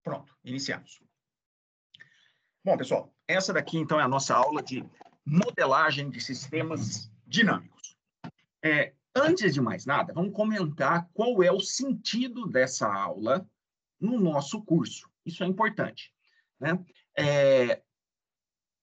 Pronto, iniciamos. Bom, pessoal, essa daqui, então, é a nossa aula de modelagem de sistemas dinâmicos. Antes de mais nada, vamos comentar qual é o sentido dessa aula no nosso curso. Isso é importante, né?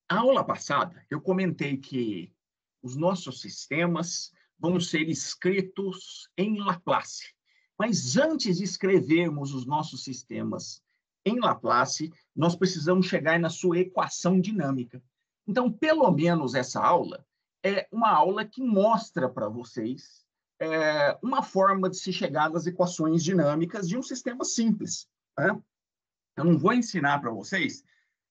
A aula passada, eu comentei que os nossos sistemas vão ser escritos em Laplace. Mas antes de escrevermos os nossos sistemas em Laplace, nós precisamos chegar na sua equação dinâmica. Então, pelo menos essa aula é uma aula que mostra para vocês uma forma de se chegar nas equações dinâmicas de um sistema simples, né? Eu não vou ensinar para vocês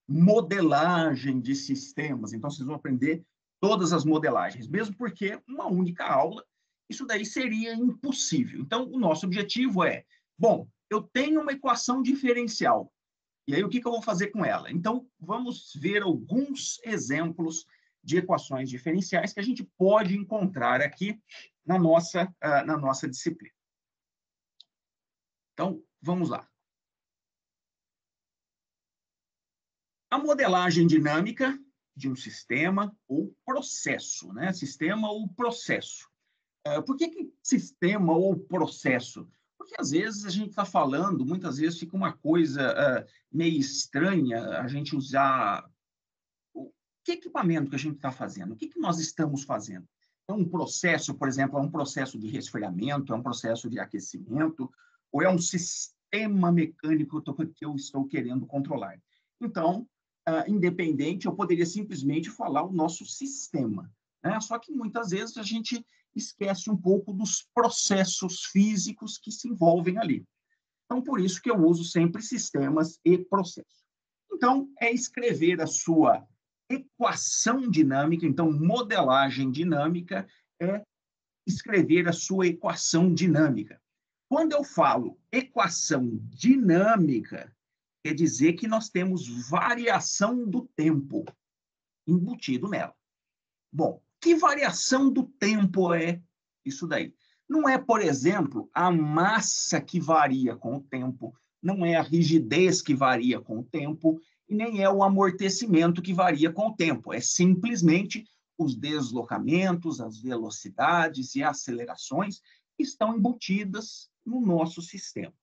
modelagem de sistemas, então vocês vão aprender todas as modelagens, mesmo porque uma única aula, isso daí seria impossível. Então, o nosso objetivo é, bom, eu tenho uma equação diferencial, e aí o que eu vou fazer com ela? Então, vamos ver alguns exemplos de equações diferenciais que a gente pode encontrar aqui na nossa disciplina. Então, vamos lá. A modelagem dinâmica de um sistema ou processo, né? Sistema ou processo. Por que sistema ou processo? Porque às vezes a gente está falando, muitas vezes fica uma coisa meio estranha a gente usar. Que equipamento que a gente está fazendo? O que nós estamos fazendo? É um processo, por exemplo, é um processo de resfriamento, é um processo de aquecimento, ou é um sistema mecânico que eu estou querendo controlar? Então, independente, eu poderia simplesmente falar o nosso sistema, né? Só que muitas vezes a gente esquece um pouco dos processos físicos que se envolvem ali. Então, por isso que eu uso sempre sistemas e processos. Então, é escrever a sua equação dinâmica, então, modelagem dinâmica é escrever a sua equação dinâmica. Quando eu falo equação dinâmica, quer dizer que nós temos variação do tempo embutido nela. Bom, que variação do tempo é isso daí? Não é, por exemplo, a massa que varia com o tempo, não é a rigidez que varia com o tempo, e nem é o amortecimento que varia com o tempo. É simplesmente os deslocamentos, as velocidades e acelerações que estão embutidas no nosso sistema,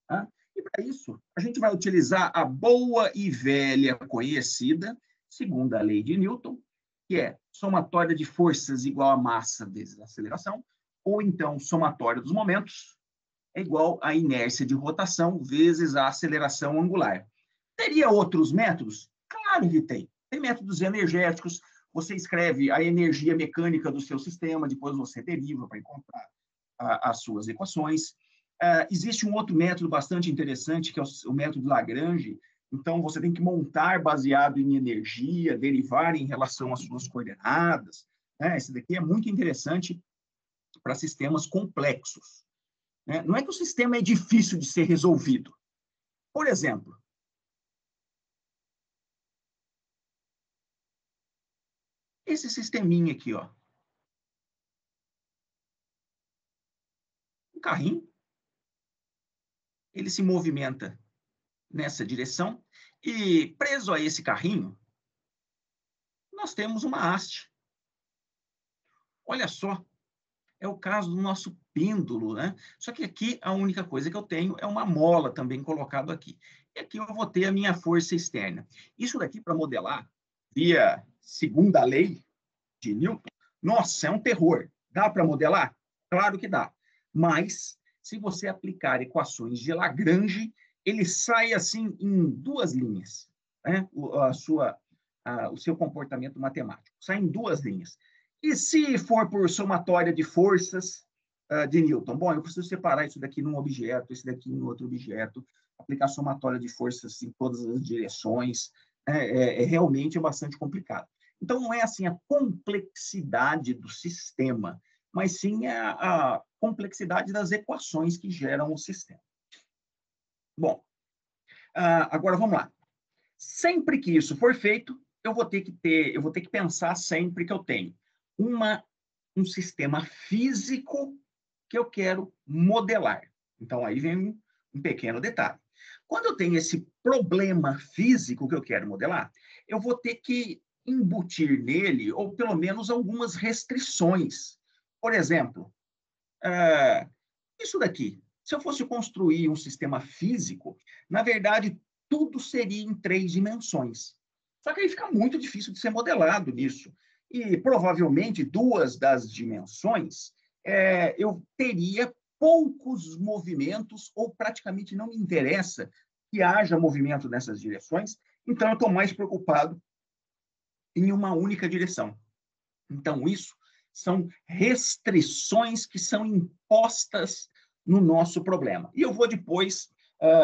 tá? E para isso, a gente vai utilizar a boa e velha conhecida segunda lei de Newton, que é somatória de forças igual a massa vezes a aceleração, ou então somatória dos momentos é igual a inércia de rotação vezes a aceleração angular. Teria outros métodos? Claro que tem. Tem métodos energéticos, você escreve a energia mecânica do seu sistema, depois você deriva para encontrar as suas equações. Existe um outro método bastante interessante, que é o método de Lagrange. Então, você tem que montar baseado em energia, derivar em relação às suas coordenadas, né? Esse daqui é muito interessante para sistemas complexos, né? Não é que o sistema é difícil de ser resolvido. Por exemplo, esse sisteminha aqui, ó. Um carrinho, ele se movimenta nessa direção e, preso a esse carrinho, nós temos uma haste. Olha só, é o caso do nosso pêndulo, né? Só que aqui a única coisa que eu tenho é uma mola também colocado aqui. E aqui eu vou ter a minha força externa. Isso daqui para modelar via segunda lei de Newton, nossa, é um terror. Dá para modelar? Claro que dá. Mas, se você aplicar equações de Lagrange, ele sai assim em duas linhas, né? O seu comportamento matemático. Sai em duas linhas. E se for por somatória de forças de Newton? Bom, eu preciso separar isso daqui num objeto, esse daqui em outro objeto, aplicar somatória de forças em todas as direções, realmente bastante complicado. Então, não é assim a complexidade do sistema, mas sim a complexidade das equações que geram o sistema. Bom, agora vamos lá. Sempre que isso for feito, eu vou ter que pensar sempre que eu tenho um sistema físico que eu quero modelar. Então, aí vem um pequeno detalhe. Quando eu tenho esse problema físico que eu quero modelar, eu vou ter que embutir nele, ou pelo menos algumas restrições. Por exemplo, isso daqui, se eu fosse construir um sistema físico, na verdade, tudo seria em 3 dimensões. Só que aí fica muito difícil de ser modelado nisso. E provavelmente 2 das dimensões eu teria poucos movimentos, ou praticamente não me interessa que haja movimento nessas direções, então eu estou mais preocupado em uma única direção. Então, isso são restrições que são impostas no nosso problema. E eu vou depois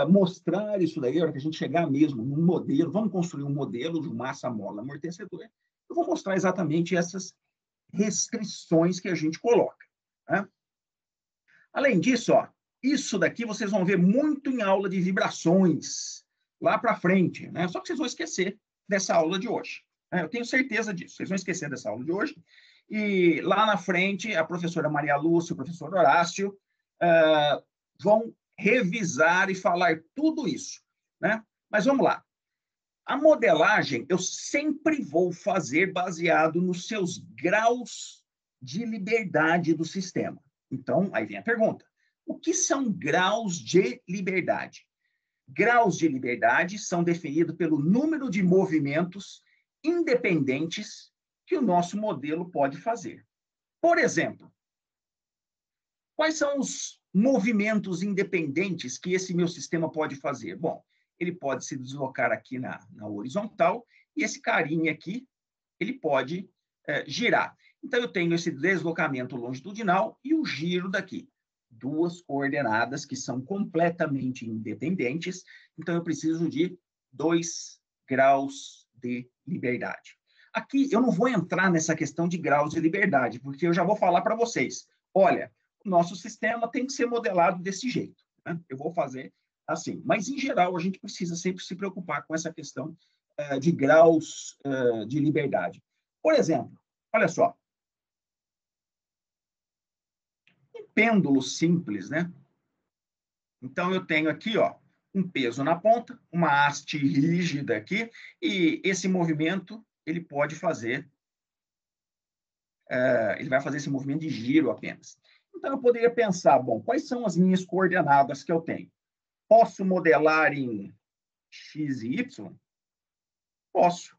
mostrar isso daí, na hora que a gente chegar mesmo num modelo, vamos construir um modelo de massa, mola, amortecedor, eu vou mostrar exatamente essas restrições que a gente coloca. Né? Além disso, ó, isso daqui vocês vão ver muito em aula de vibrações, lá para frente, né? Só que vocês vão esquecer dessa aula de hoje. Né? Eu tenho certeza disso. Vocês vão esquecer dessa aula de hoje. E lá na frente, a professora Maria Lúcia, o professor Horácio vão revisar e falar tudo isso. Né? Mas vamos lá. A modelagem eu sempre vou fazer baseado nos seus graus de liberdade do sistema. Então, aí vem a pergunta. O que são graus de liberdade? Graus de liberdade são definidos pelo número de movimentos independentes que o nosso modelo pode fazer. Por exemplo, quais são os movimentos independentes que esse meu sistema pode fazer? Bom, ele pode se deslocar aqui na horizontal e esse carinha aqui, ele pode girar. Então, eu tenho esse deslocamento longitudinal e o giro daqui. 2 coordenadas que são completamente independentes. Então, eu preciso de 2 graus de liberdade. Aqui, eu não vou entrar nessa questão de graus de liberdade, porque eu já vou falar para vocês. Olha, o nosso sistema tem que ser modelado desse jeito. Né? Eu vou fazer assim. Mas, em geral, a gente precisa sempre se preocupar com essa questão de graus de liberdade. Por exemplo, olha só. Um pêndulo simples, né? Então, eu tenho aqui, ó, um peso na ponta, uma haste rígida aqui, e esse movimento, ele pode fazer, ele vai fazer esse movimento de giro apenas. Então, eu poderia pensar, bom, quais são as minhas coordenadas que eu tenho? Posso modelar em x e y? Posso.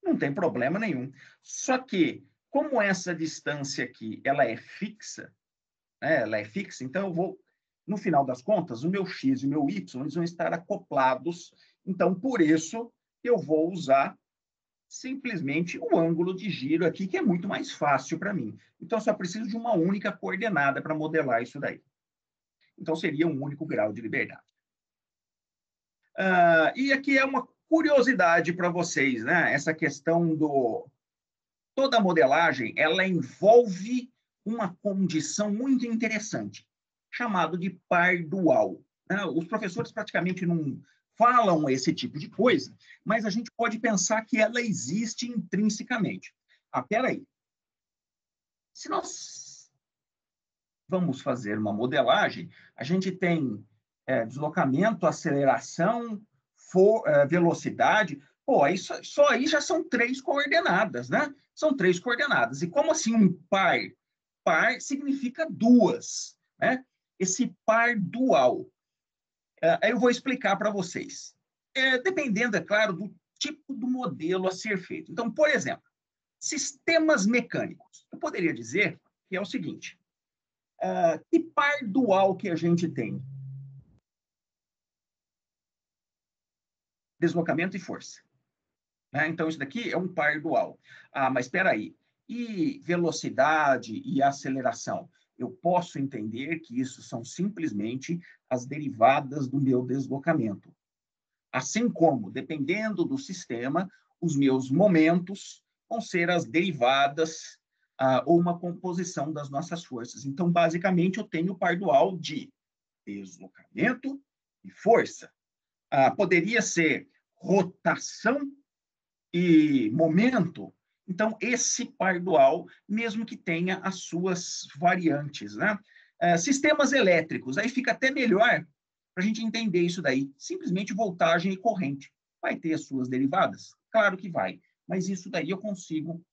Não tem problema nenhum. Só que, como essa distância aqui, ela é fixa, né? Ela é fixa, então eu vou, no final das contas, o meu x e o meu y, eles vão estar acoplados. Então, por isso, eu vou usar simplesmente o ângulo de giro aqui, que é muito mais fácil para mim. Então, eu só preciso de uma única coordenada para modelar isso daí. Então, seria um único grau de liberdade. E aqui é uma curiosidade para vocês, né? Essa questão do... Toda a modelagem, ela envolve uma condição muito interessante, chamado de par dual. Né? Os professores praticamente não falam esse tipo de coisa, mas a gente pode pensar que ela existe intrinsecamente. Peraí. Se nós vamos fazer uma modelagem, a gente tem deslocamento, aceleração, velocidade. Pô, só aí já são 3 coordenadas, né? São 3 coordenadas. E como assim um par? Par significa 2, né? Esse par dual. Aí eu vou explicar para vocês. Dependendo, é claro, do tipo do modelo a ser feito. Então, por exemplo, sistemas mecânicos. Eu poderia dizer que é o seguinte. Que par dual que a gente tem? Deslocamento e força. Né? Então, isso daqui é um par dual. Mas espera aí. E velocidade e aceleração? Eu posso entender que isso são simplesmente as derivadas do meu deslocamento. Assim como, dependendo do sistema, os meus momentos vão ser as derivadas ou uma composição das nossas forças. Então, basicamente, eu tenho o par dual de deslocamento e força. Poderia ser rotação e momento. Então, esse par dual, mesmo que tenha as suas variantes, né? Sistemas elétricos, aí fica até melhor, para a gente entender isso daí. Simplesmente voltagem e corrente. Vai ter as suas derivadas? Claro que vai. Mas isso daí eu consigo,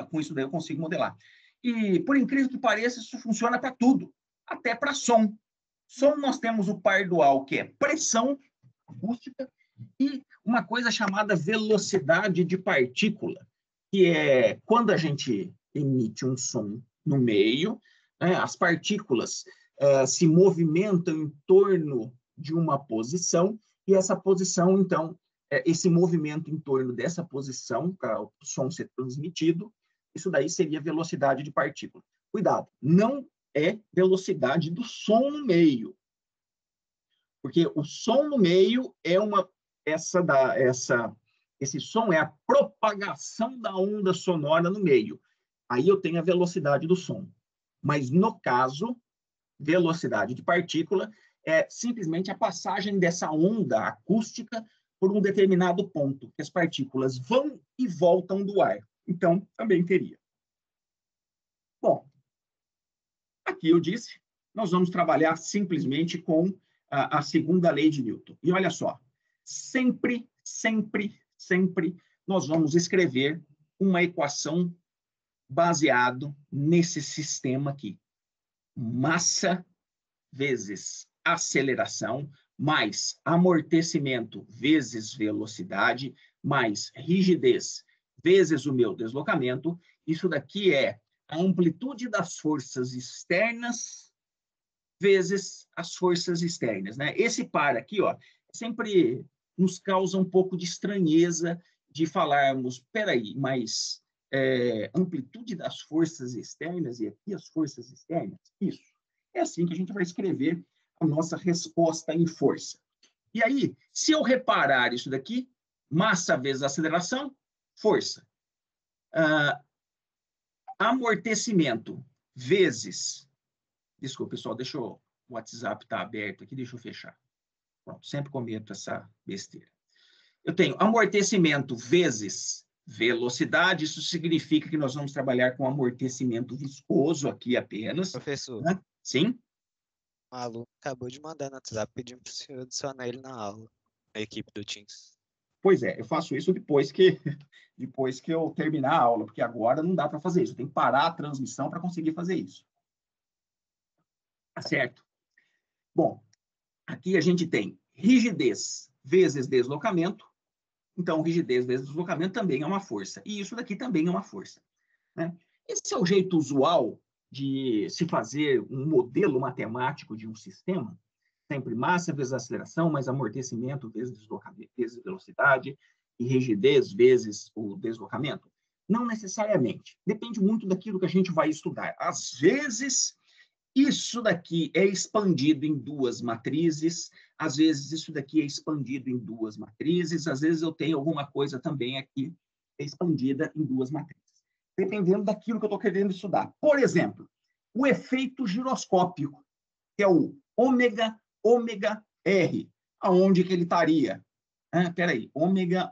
com isso daí eu consigo modelar. E, por incrível que pareça, isso funciona para tudo, até para som. Som nós temos o par dual, que é pressão acústica, e uma coisa chamada velocidade de partícula, que é quando a gente emite um som no meio, né, as partículas se movimentam em torno de uma posição, e essa posição, então, esse movimento em torno dessa posição, para o som ser transmitido, isso daí seria velocidade de partícula. Cuidado, não é velocidade do som no meio, porque o som no meio é esse som é a propagação da onda sonora no meio. Aí eu tenho a velocidade do som. Mas, no caso, velocidade de partícula é simplesmente a passagem dessa onda acústica por um determinado ponto, que as partículas vão e voltam do ar. Então, também teria. Bom, aqui eu disse, nós vamos trabalhar simplesmente com a segunda lei de Newton. E olha só, sempre nós vamos escrever uma equação baseado nesse sistema aqui. Massa vezes aceleração, mais amortecimento vezes velocidade, mais rigidez vezes o meu deslocamento. Isso daqui é a amplitude das forças externas vezes as forças externas, né? Esse par aqui, ó, sempre nos causa um pouco de estranheza de falarmos, peraí, mas amplitude das forças externas e aqui as forças externas? Isso. É assim que a gente vai escrever a nossa resposta em força. E aí, se eu reparar isso daqui, massa vezes aceleração, força. Amortecimento vezes... Desculpa, pessoal, deixa o WhatsApp estar aberto aqui, deixa eu fechar. Pronto, sempre cometo essa besteira. Eu tenho amortecimento vezes velocidade, isso significa que nós vamos trabalhar com amortecimento viscoso aqui apenas. Professor, né? Sim? um aluno acabou de mandar no WhatsApp pedindo para o senhor adicionar ele na aula, na equipe do Teams. Pois é, eu faço isso depois que eu terminar a aula, porque agora não dá para fazer isso. Eu tenho que parar a transmissão para conseguir fazer isso. Tá certo? Bom, aqui a gente tem rigidez vezes deslocamento. Então, rigidez vezes deslocamento também é uma força. E isso daqui também é uma força. Né? Esse é o jeito usual de se fazer um modelo matemático de um sistema. Sempre massa vezes aceleração, mais amortecimento vezes deslocamento, vezes velocidade, e rigidez vezes o deslocamento. Não necessariamente. Depende muito daquilo que a gente vai estudar. Às vezes, isso daqui é expandido em duas matrizes, às vezes isso daqui é expandido em duas matrizes, às vezes eu tenho alguma coisa também aqui expandida em duas matrizes, dependendo daquilo que eu estou querendo estudar. Por exemplo, o efeito giroscópico, que é o ômega R. Aonde que ele estaria? Peraí, ômega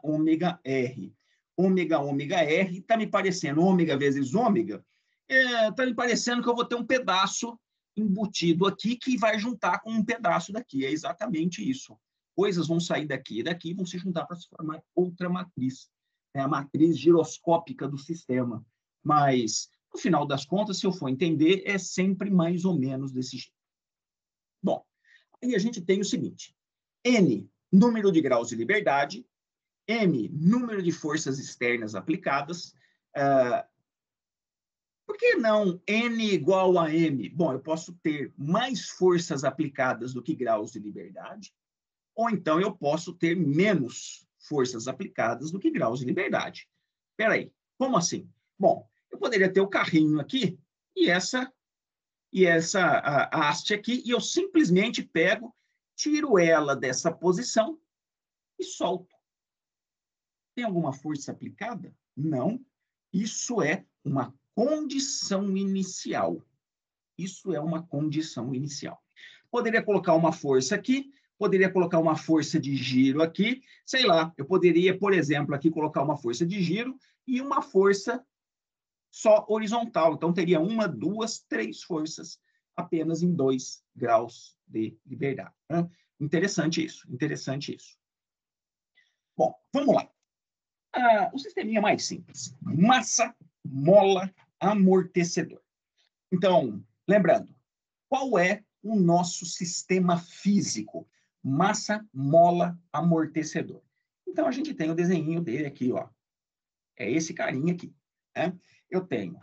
R. Ômega R, está me parecendo ômega vezes ômega, está me parecendo que eu vou ter um pedaço embutido aqui que vai juntar com um pedaço daqui. É exatamente isso. Coisas vão sair daqui e daqui vão se juntar para se formar outra matriz. É a matriz giroscópica do sistema. Mas, no final das contas, se eu for entender, é sempre mais ou menos desse jeito. Bom, aí a gente tem o seguinte. N, número de graus de liberdade. M, número de forças externas aplicadas. Por que não N igual a M? Bom, eu posso ter mais forças aplicadas do que graus de liberdade, ou então eu posso ter menos forças aplicadas do que graus de liberdade. Espera aí, como assim? Bom, eu poderia ter o carrinho aqui e essa haste aqui, e eu simplesmente pego, tiro ela dessa posição e solto. Tem alguma força aplicada? Não. Isso é uma condição inicial. Isso é uma condição inicial. Poderia colocar uma força aqui, poderia colocar uma força de giro aqui, sei lá, eu poderia, por exemplo, aqui colocar uma força de giro e uma força só horizontal. Então, teria uma, duas, três forças apenas em 2 graus de liberdade. Né? Interessante isso, interessante isso. Bom, vamos lá. O sisteminha mais simples. Massa, mola, amortecedor. Então, lembrando, qual é o nosso sistema físico? Massa, mola, amortecedor. Então, a gente tem o desenho dele aqui, ó. É esse carinha aqui. Né? Eu tenho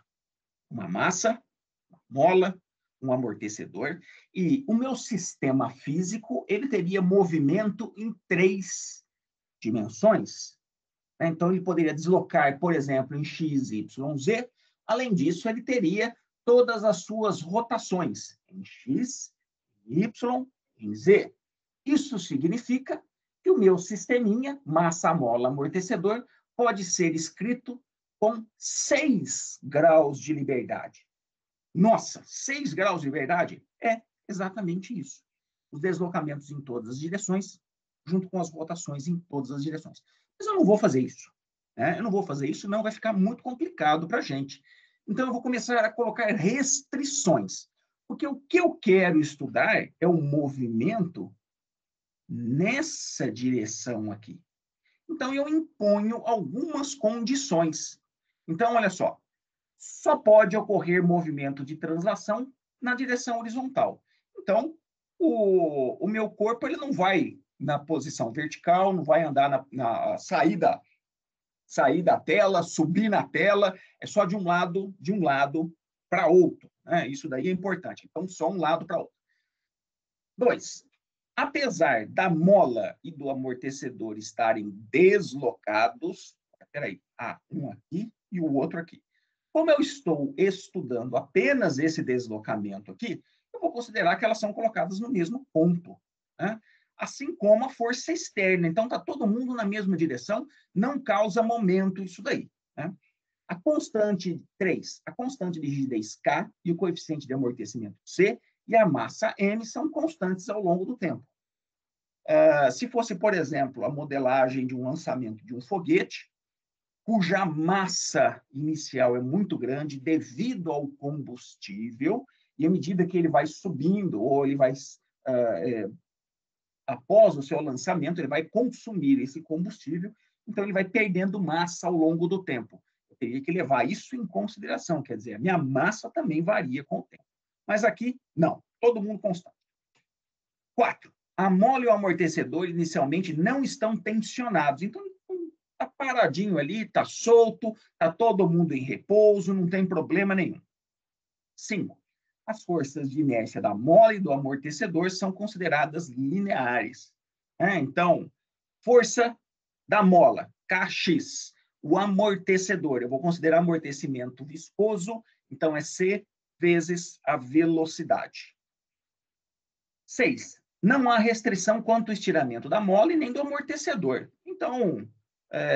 uma massa, uma mola, um amortecedor, e o meu sistema físico, ele teria movimento em 3 dimensões. Né? Então, ele poderia deslocar, por exemplo, em x, y, z. Além disso, ele teria todas as suas rotações em x, em y, em z. Isso significa que o meu sisteminha, massa, mola, amortecedor, pode ser escrito com 6 graus de liberdade. Nossa, 6 graus de liberdade? É exatamente isso. Os deslocamentos em todas as direções, junto com as rotações em todas as direções. Mas eu não vou fazer isso. Né? Eu não vou fazer isso, não vai ficar muito complicado para a gente. Então, eu vou começar a colocar restrições. Porque o que eu quero estudar é o movimento nessa direção aqui. Então, eu imponho algumas condições. Então, olha só pode ocorrer movimento de translação na direção horizontal. Então, o meu corpo ele não vai na posição vertical, não vai andar sair da tela, subir na tela, é só de um lado para outro. Né? Isso daí é importante. Então, só um lado para outro. 2. Apesar da mola e do amortecedor estarem deslocados, peraí, um aqui e o outro aqui. Como eu estou estudando apenas esse deslocamento aqui, eu vou considerar que elas são colocadas no mesmo ponto. Né? Assim como a força externa. Então, está todo mundo na mesma direção, não causa momento isso daí. Né? A constante 3, a constante de rigidez K e o coeficiente de amortecimento C e a massa M são constantes ao longo do tempo. Se fosse, por exemplo, a modelagem de um lançamento de um foguete, cuja massa inicial é muito grande devido ao combustível, e à medida que ele vai subindo, ou ele vai, após o seu lançamento, ele vai consumir esse combustível, então ele vai perdendo massa ao longo do tempo. Eu teria que levar isso em consideração, quer dizer, a minha massa também varia com o tempo. Mas aqui, não, todo mundo constante. 4. A mola e o amortecedor inicialmente não estão tensionados, então está paradinho ali, está solto, está todo mundo em repouso, não tem problema nenhum. 5. As forças de inércia da mola e do amortecedor são consideradas lineares. Então, força da mola, Kx. O amortecedor, eu vou considerar amortecimento viscoso, então é C vezes a velocidade. 6. Não há restrição quanto ao estiramento da mola e nem do amortecedor. Então,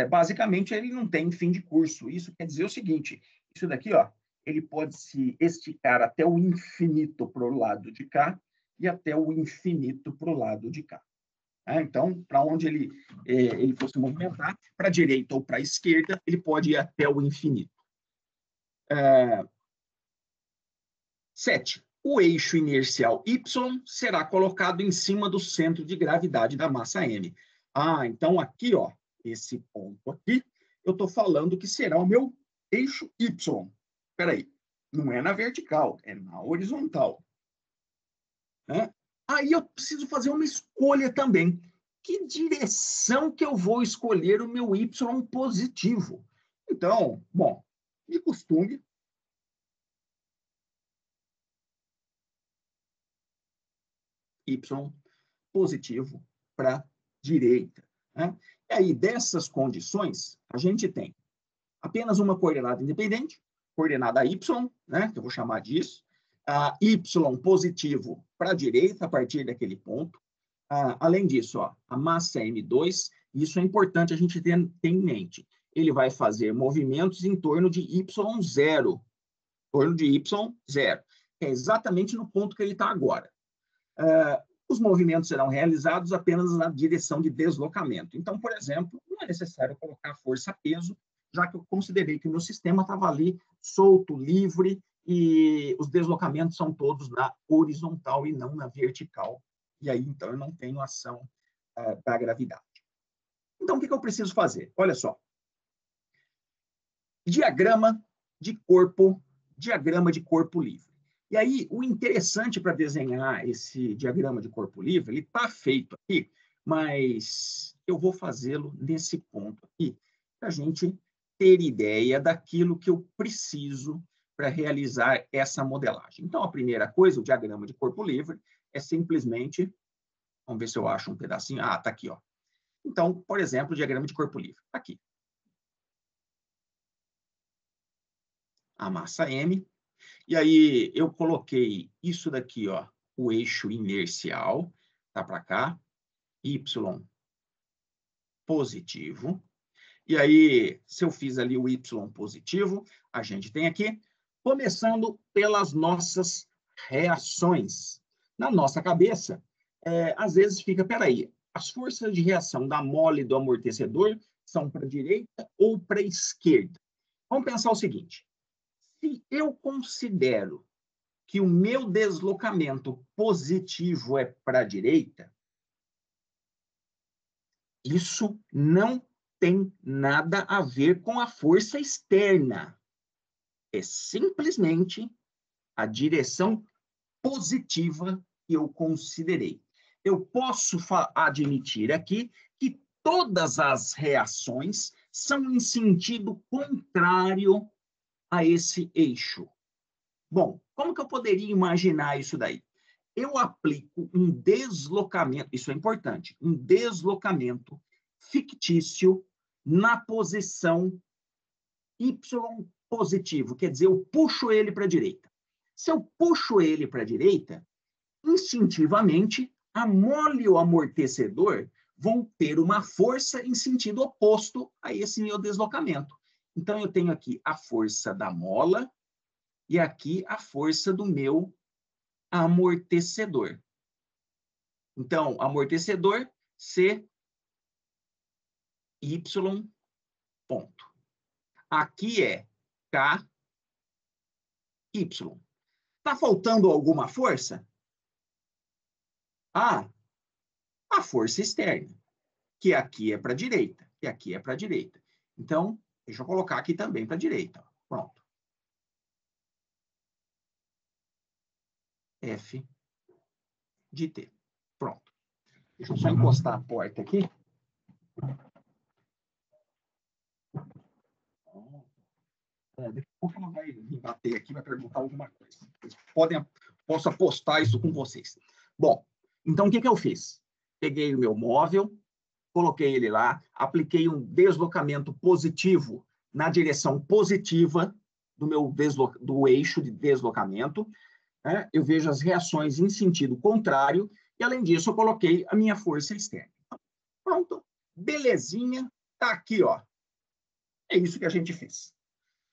basicamente, ele não tem fim de curso. Isso quer dizer o seguinte, isso daqui, ó, ele pode se esticar até o infinito para o lado de cá e até o infinito para o lado de cá. Então, para onde ele for se movimentar, para a direita ou para a esquerda, ele pode ir até o infinito. 7. O eixo inercial Y será colocado em cima do centro de gravidade da massa M. Então aqui, ó, esse ponto aqui, eu estou falando que será o meu eixo Y. Espera aí, não é na vertical, é na horizontal. Aí eu preciso fazer uma escolha também. Que direção que eu vou escolher o meu Y positivo? Então, bom, de costume, Y positivo para a direita. Né? E aí, dessas condições, a gente tem apenas uma coordenada independente, coordenada Y, né, que eu vou chamar disso, Y positivo para a direita, a partir daquele ponto. Além disso, ó, a massa M2, isso é importante a gente ter em mente. Ele vai fazer movimentos em torno de Y0, em torno de Y0, que é exatamente no ponto que ele está agora. Os movimentos serão realizados apenas na direção de deslocamento. Então, por exemplo, não é necessário colocar força-peso, já que eu considerei que o meu sistema estava ali solto, livre, e os deslocamentos são todos na horizontal e não na vertical. E aí, então, eu não tenho ação da gravidade. Então, o que eu preciso fazer? Olha só. Diagrama de corpo livre. E aí, o interessante para desenhar esse diagrama de corpo livre, ele está feito aqui, mas eu vou fazê-lo nesse ponto aqui, para a gente ter ideia daquilo que eu preciso para realizar essa modelagem. Então, a primeira coisa, o diagrama de corpo livre, é simplesmente, vamos ver se eu acho um pedacinho, está aqui, ó. Então, por exemplo, o diagrama de corpo livre, está aqui. A massa M, e aí eu coloquei isso daqui, ó, o eixo inercial, tá para cá, Y positivo, e aí, se eu fiz ali o Y positivo, a gente tem aqui, começando pelas nossas reações. Na nossa cabeça, às vezes fica, peraí, as forças de reação da mola e do amortecedor são para a direita ou para a esquerda? Vamos pensar o seguinte, se eu considero que o meu deslocamento positivo é para a direita, isso não tem nada a ver com a força externa. É simplesmente a direção positiva que eu considerei. Eu posso admitir aqui que todas as reações são em sentido contrário a esse eixo. Bom, como que eu poderia imaginar isso daí? Eu aplico um deslocamento, isso é importante, um deslocamento fictício na posição Y positivo, quer dizer, eu puxo ele para a direita. Se eu puxo ele para a direita, instintivamente, a mola e o amortecedor vão ter uma força em sentido oposto a esse meu deslocamento. Então, eu tenho aqui a força da mola e aqui a força do meu amortecedor. Então, amortecedor, C, Y, ponto. Aqui é K, Y. Está faltando alguma força? A força externa, que aqui é para a direita, que aqui é para a direita. Então, deixa eu colocar aqui também para a direita. Pronto. F de T. Pronto. Deixa eu só encostar a porta aqui. Daqui a pouco ela vai me bater aqui, vai perguntar alguma coisa. Posso apostar isso com vocês. Bom, então o que eu fiz? Peguei o meu móvel, coloquei ele lá, apliquei um deslocamento positivo na direção positiva do eixo de deslocamento. Né? Eu vejo as reações em sentido contrário, e além disso, eu coloquei a minha força externa. Pronto, belezinha, tá aqui, ó. É isso que a gente fez.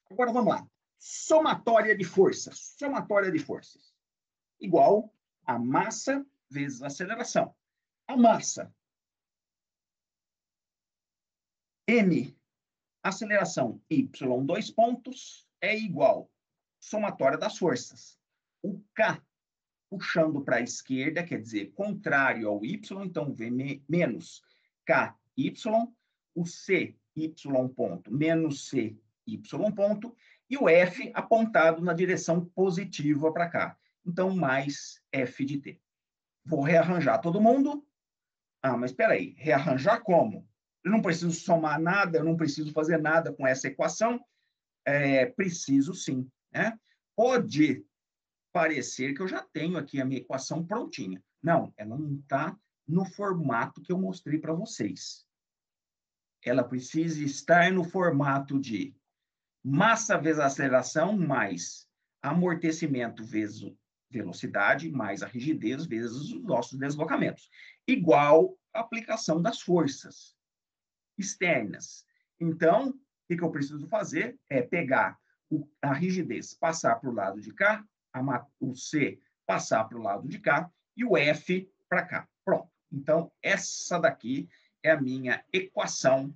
Agora vamos lá. Somatória de forças. Somatória de forças. Igual a massa vezes a aceleração. A massa, M, aceleração Y, 2 pontos, é igual somatória das forças. O K, puxando para a esquerda, quer dizer, contrário ao Y, então V menos KY, o C, Y ponto, menos C, Y ponto, e o F apontado na direção positiva para cá. Então, mais F de T. Vou rearranjar todo mundo. Mas espera aí, rearranjar como? Eu não preciso somar nada, eu não preciso fazer nada com essa equação? Preciso sim. Né? Pode parecer que eu já tenho aqui a minha equação prontinha. Não, ela não está no formato que eu mostrei para vocês. Ela precisa estar no formato de massa vezes aceleração, mais amortecimento vezes velocidade, mais a rigidez vezes os nossos deslocamentos. Igual a aplicação das forças externas. Então, o que eu preciso fazer é pegar a rigidez, passar para o lado de cá, o C passar para o lado de cá e o F para cá. Pronto. Então, essa daqui é a minha equação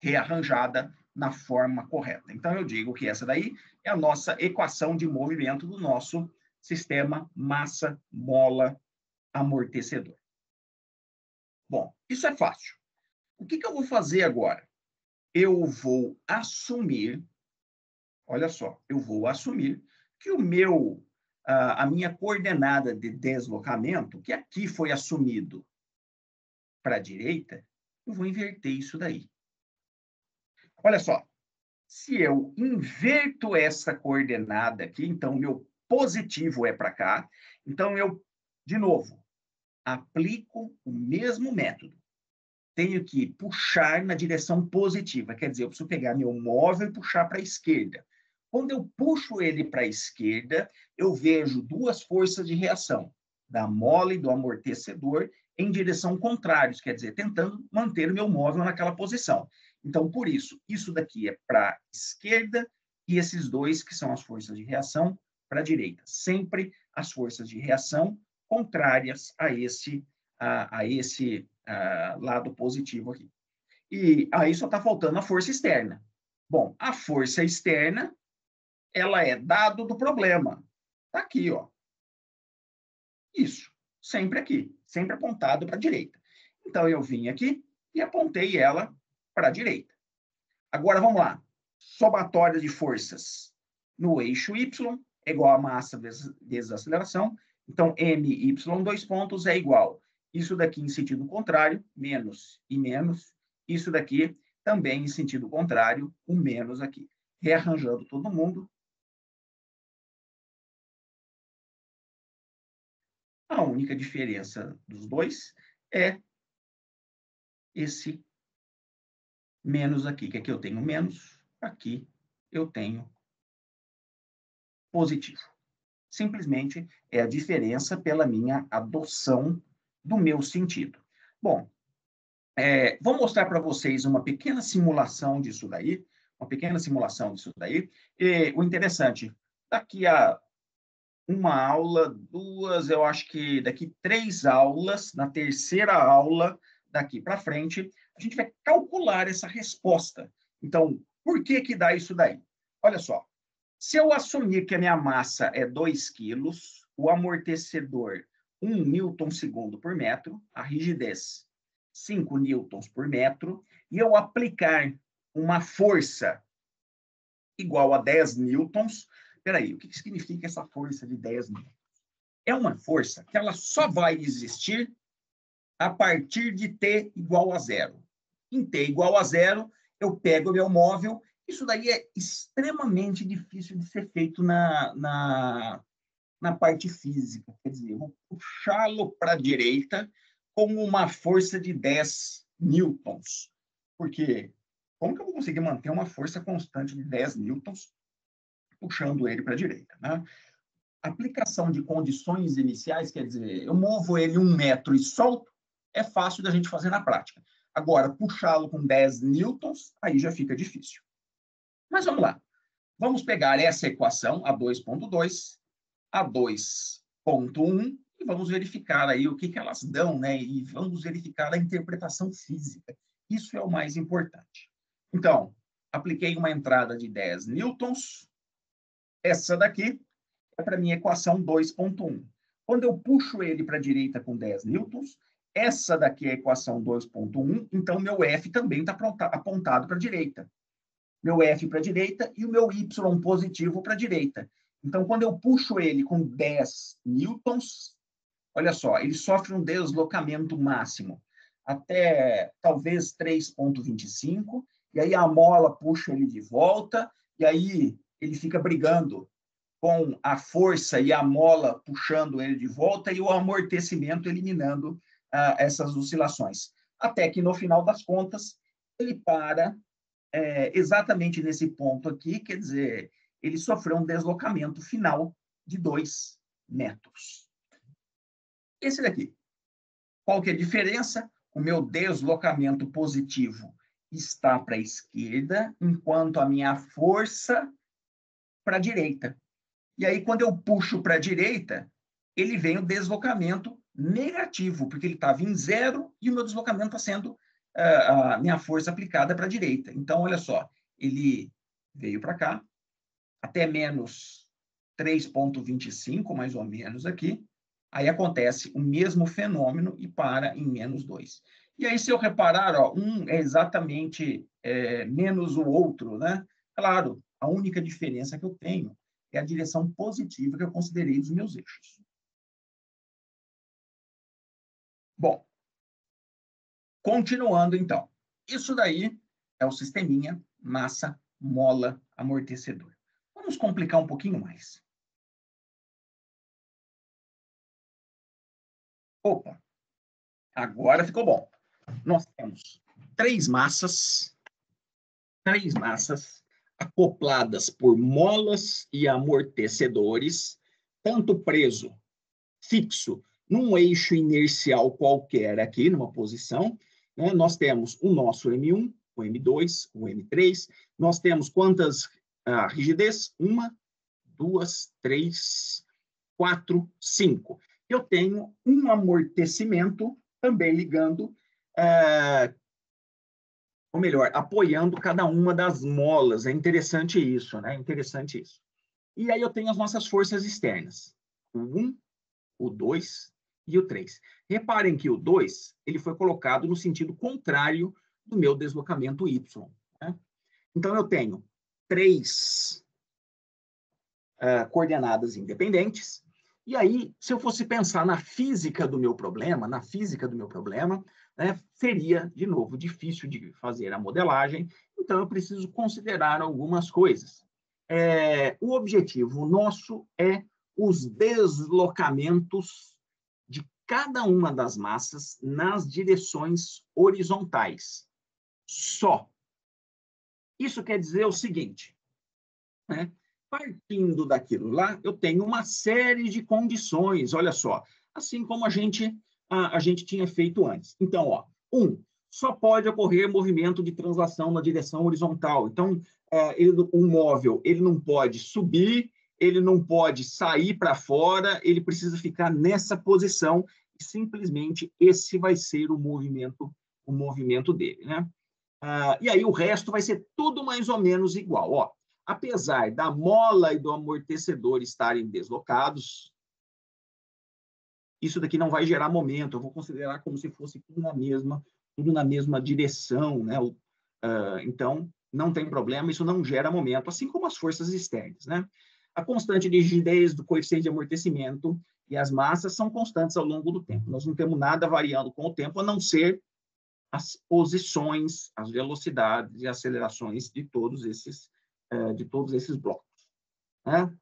rearranjada na forma correta. Então, eu digo que essa daí é a nossa equação de movimento do nosso sistema massa, mola, amortecedor. Bom, isso é fácil. O que eu vou fazer agora? Eu vou assumir, olha só, eu vou assumir que a minha coordenada de deslocamento, que aqui foi assumido para a direita, eu vou inverter isso daí. Olha só, se eu inverto essa coordenada aqui, então meu positivo é para cá, então eu, de novo, aplico o mesmo método. Tenho que puxar na direção positiva, quer dizer, eu preciso pegar meu móvel e puxar para a esquerda. Quando eu puxo ele para a esquerda, eu vejo duas forças de reação, da mola e do amortecedor, em direção contrárias, quer dizer, tentando manter o meu móvel naquela posição. Então, por isso, isso daqui é para a esquerda e esses dois, que são as forças de reação, para a direita. Sempre as forças de reação contrárias a esse lado positivo aqui. E aí só está faltando a força externa. Bom, a força externa, ela é dado do problema. Está aqui, ó. Isso, sempre aqui, sempre apontado para a direita. Então, eu vim aqui e apontei ela para a direita. Agora, vamos lá. Somatória de forças no eixo Y é igual a massa vezes a aceleração. Então, MY, dois pontos, é igual. Isso daqui em sentido contrário, menos e menos. Isso daqui também em sentido contrário, o menos aqui. Rearranjando todo mundo. A única diferença dos dois é esse menos aqui, que aqui eu tenho menos, aqui eu tenho positivo. Simplesmente é a diferença pela minha adoção do meu sentido. Bom, vou mostrar para vocês uma pequena simulação disso daí, E o interessante, daqui a uma aula, duas, eu acho que daqui 3 aulas, na terceira aula, daqui para frente, a gente vai calcular essa resposta. Então, por que dá isso daí? Olha só, se eu assumir que a minha massa é 2 quilos, o amortecedor 1 newton-segundo por metro, a rigidez 5 newtons por metro, e eu aplicar uma força igual a 10 newtons. Peraí, o que significa essa força de 10 newtons? É uma força que ela só vai existir a partir de T igual a zero. Em T igual a zero, eu pego o meu móvel. Isso daí é extremamente difícil de ser feito na parte física. Quer dizer, eu vou puxá-lo para a direita com uma força de 10 newtons. Porque como que eu vou conseguir manter uma força constante de 10 newtons puxando ele para a direita, né? Aplicação de condições iniciais, quer dizer, eu movo ele 1 metro e solto, é fácil da gente fazer na prática. Agora, puxá-lo com 10 newtons, aí já fica difícil. Mas vamos lá. Vamos pegar essa equação, a 2.2, a 2.1, e vamos verificar aí o que elas dão, né? E vamos verificar a interpretação física. Isso é o mais importante. Então, apliquei uma entrada de 10 newtons. Essa daqui é para a minha equação 2.1. Quando eu puxo ele para a direita com 10 newtons, essa daqui é a equação 2.1, então meu F também está apontado para a direita. Meu F para a direita e o meu Y positivo para a direita. Então, quando eu puxo ele com 10 newtons, olha só, ele sofre um deslocamento máximo até talvez 3.25, e aí a mola puxa ele de volta, e aí ele fica brigando com a força e a mola puxando ele de volta e o amortecimento eliminando essas oscilações. Até que, no final das contas, ele para exatamente nesse ponto aqui, quer dizer, ele sofreu um deslocamento final de 2 metros. Esse daqui. Qual que é a diferença? O meu deslocamento positivo está para a esquerda, enquanto a minha força para a direita. E aí, quando eu puxo para a direita, ele vem o deslocamento negativo, porque ele estava em zero e o meu deslocamento está sendo a minha força aplicada para a direita. Então, olha só, ele veio para cá, até menos 3,25, mais ou menos aqui. Aí acontece o mesmo fenômeno e para em menos 2. E aí, se eu reparar, ó, um é exatamente menos o outro, né? Claro, a única diferença que eu tenho é a direção positiva que eu considerei dos meus eixos. Bom, continuando então. Isso daí é o sisteminha massa, mola, amortecedor. Vamos complicar um pouquinho mais. Opa, agora ficou bom. Nós temos três massas acopladas por molas e amortecedores, tanto preso, fixo, num eixo inercial qualquer aqui, numa posição, né? Nós temos o nosso M1, o M2, o M3, nós temos quantas rigidez? 1, 2, 3, 4, 5. Eu tenho um amortecimento também ligando, ou melhor, apoiando cada uma das molas. É interessante isso, né? Interessante isso. E aí eu tenho as nossas forças externas. O 1, o 2 e o 3. Reparem que o 2 ele foi colocado no sentido contrário do meu deslocamento Y. Né? Então, eu tenho 3 coordenadas independentes. E aí, se eu fosse pensar na física do meu problema, né, seria, de novo, difícil de fazer a modelagem. Então, eu preciso considerar algumas coisas. O objetivo nosso é os deslocamentos de cada uma das massas nas direções horizontais. Só. Isso quer dizer o seguinte, né? Partindo daquilo lá, eu tenho uma série de condições, olha só, assim como a gente tinha feito antes. Então, ó, só pode ocorrer movimento de translação na direção horizontal. Então, o móvel ele não pode subir, ele não pode sair para fora, ele precisa ficar nessa posição e simplesmente esse vai ser o movimento dele, né? E aí o resto vai ser tudo mais ou menos igual. Ó, apesar da mola e do amortecedor estarem deslocados, isso daqui não vai gerar momento. Eu vou considerar como se fosse tudo na mesma direção, né? Então, não tem problema, isso não gera momento, assim como as forças externas, né? A constante de rigidez do coeficiente de amortecimento e as massas são constantes ao longo do tempo. Nós não temos nada variando com o tempo, a não ser as posições, as velocidades e acelerações de todos esses blocos. Né?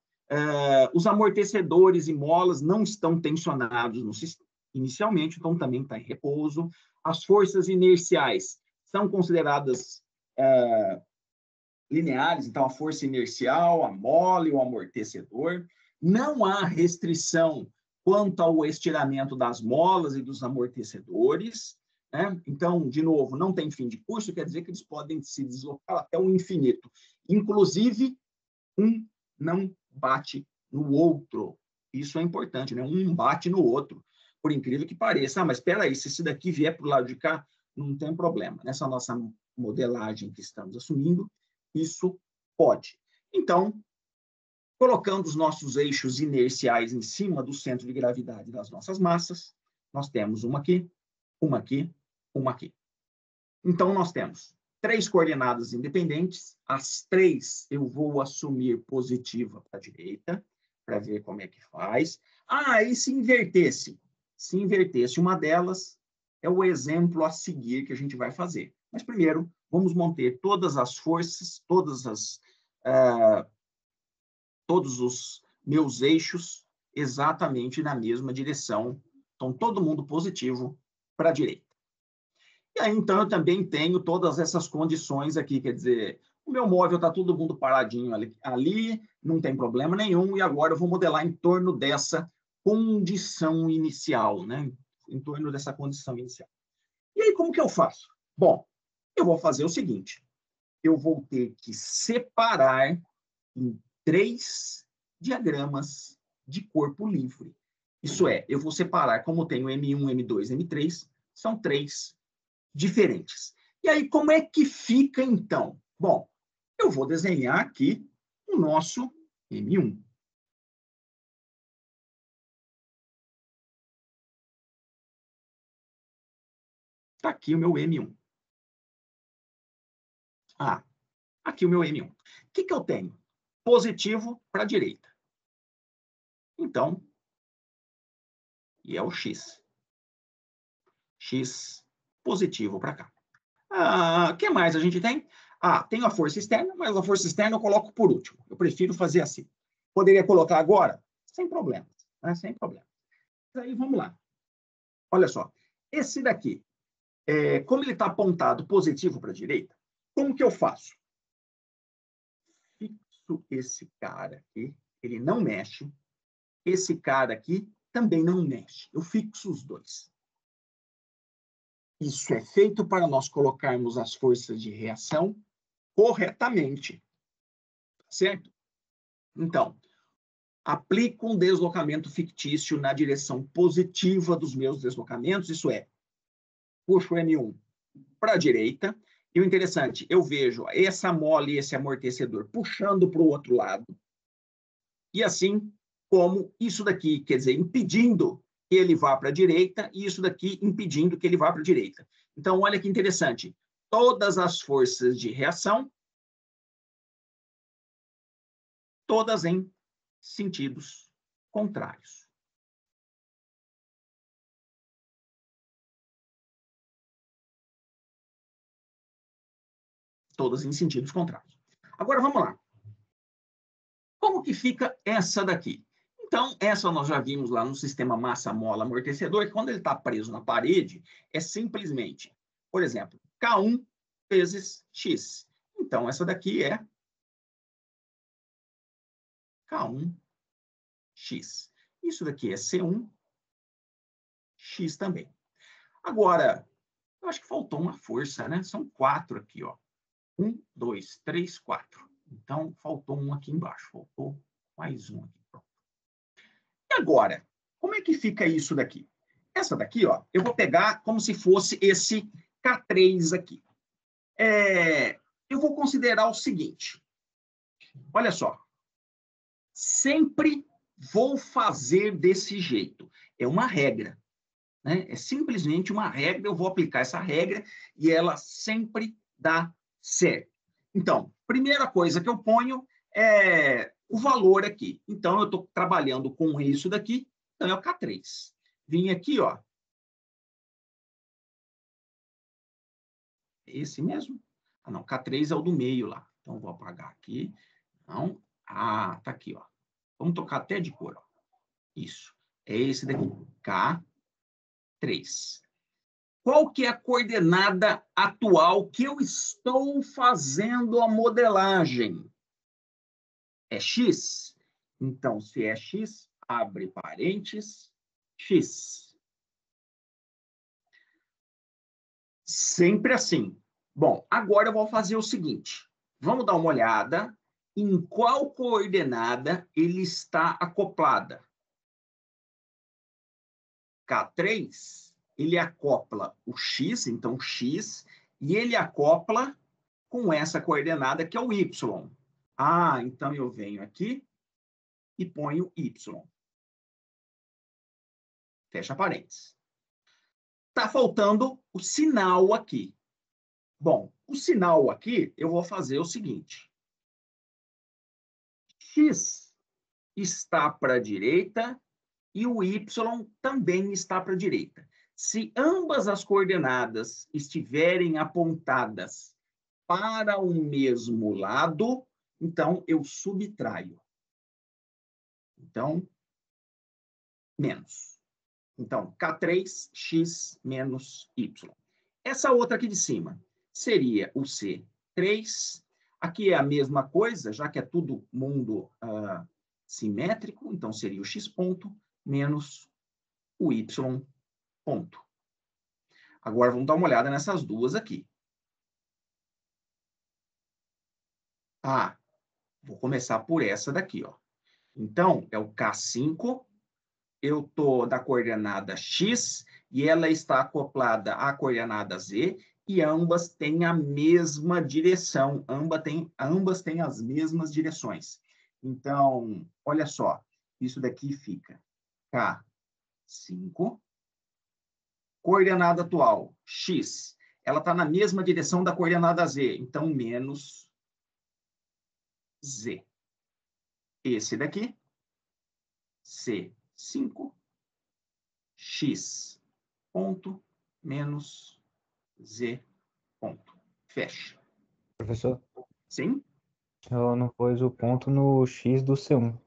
Os amortecedores e molas não estão tensionados no sistema inicialmente, então também está em repouso. As forças inerciais são consideradas lineares, então a força inercial, a mola e o amortecedor. Não há restrição quanto ao estiramento das molas e dos amortecedores. Né? Então, de novo, não tem fim de curso, quer dizer que eles podem se deslocar até o infinito. Inclusive, um não bate no outro. Isso é importante, né? Um bate no outro, por incrível que pareça. Mas espera aí, se esse daqui vier para o lado de cá, não tem problema. Nessa nossa modelagem que estamos assumindo, isso pode. Então, colocando os nossos eixos inerciais em cima do centro de gravidade das nossas massas, nós temos uma aqui, uma aqui, uma aqui. Então, nós temos 3 coordenadas independentes, as 3 eu vou assumir positiva para a direita, para ver como é que faz. E se invertesse? Se invertesse uma delas, é o exemplo a seguir que a gente vai fazer. Mas primeiro, vamos manter todas as forças, todos os meus eixos exatamente na mesma direção. Então, todo mundo positivo para a direita. E aí, então, eu também tenho todas essas condições aqui, quer dizer, o meu móvel está todo mundo paradinho ali, não tem problema nenhum, e agora eu vou modelar em torno dessa condição inicial, né? Em torno dessa condição inicial. E aí, como que eu faço? Bom, eu vou fazer o seguinte, eu vou ter que separar em 3 diagramas de corpo livre. Isso é, eu vou separar, como tenho M1, M2, M3, são 3 diferentes. E aí, como é que fica, então? Bom, eu vou desenhar aqui o nosso M1. Está aqui o meu M1. Ah, aqui o meu M1. O que eu tenho? Positivo para a direita. Então, e é o X. X positivo para cá. O que mais a gente tem? Tem a força externa, mas a força externa eu coloco por último. Eu prefiro fazer assim. Poderia colocar agora? Sem problema. Né? Sem problema. Aí, vamos lá. Olha só. Esse daqui, como ele está apontado positivo para a direita, como que eu faço? Fixo esse cara aqui, ele não mexe. Esse cara aqui também não mexe. Eu fixo os dois. Isso é feito para nós colocarmos as forças de reação corretamente. Certo? Então, aplico um deslocamento fictício na direção positiva dos meus deslocamentos, isso é, puxo o M1 para a direita, e o interessante, eu vejo essa mola e esse amortecedor puxando para o outro lado, e assim como isso daqui, quer dizer, impedindo que ele vá para a direita, e isso daqui impedindo que ele vá para a direita. Então, olha que interessante, todas as forças de reação, todas em sentidos contrários. Todas em sentidos contrários. Agora, vamos lá. Como que fica essa daqui? Então, essa nós já vimos lá no sistema massa-mola-amortecedor, que quando ele está preso na parede, é simplesmente, por exemplo, K1 vezes X. Então, essa daqui é K1X. Isso daqui é C1, X também. Agora, eu acho que faltou uma força, né? São 4 aqui, ó. 1, 2, 3, 4. Então, faltou um aqui embaixo. Faltou mais um aqui. Pronto. E agora, como é que fica isso daqui? Essa daqui, ó, eu vou pegar como se fosse esse K3 aqui. Eu vou considerar o seguinte. Olha só. Sempre vou fazer desse jeito. É uma regra. Né? É simplesmente uma regra. Eu vou aplicar essa regra e ela sempre dá certo. Então, primeira coisa que eu ponho é o valor aqui. Então, eu estou trabalhando com isso daqui, então é o K3. Vim aqui, ó. Esse mesmo? Não, K3 é o do meio lá. Então, vou apagar aqui. Não. Tá aqui, ó. Vamos trocar até de cor, ó. Isso. É esse daqui. K3. Qual que é a coordenada atual que eu estou fazendo a modelagem? É X? Então, se é X, abre parênteses, X. Sempre assim. Bom, agora eu vou fazer o seguinte. Vamos dar uma olhada em qual coordenada ele está acoplada. K3, ele acopla o X, então X, e ele acopla com essa coordenada que é o Y. Então eu venho aqui e ponho Y. Fecha parênteses. Está faltando o sinal aqui. Bom, o sinal aqui, eu vou fazer o seguinte. X está para a direita e o Y também está para a direita. Se ambas as coordenadas estiverem apontadas para o mesmo lado, então eu subtraio. Então, menos. Então, K3, X menos Y. Essa outra aqui de cima seria o C3. Aqui é a mesma coisa, já que é tudo mundo simétrico, então seria o X ponto menos o Y ponto. Agora vamos dar uma olhada nessas duas aqui. Vou começar por essa daqui, ó. Então, é o K5, eu estou da coordenada X, e ela está acoplada à coordenada Z, e ambas têm a mesma direção, ambas têm as mesmas direções. Então, olha só, isso daqui fica K5, coordenada atual, X, ela está na mesma direção da coordenada Z, então menos Z. Esse daqui, C5, X ponto menos Z ponto. Fecha. Professor, Sim? eu não pus o ponto no X do C1.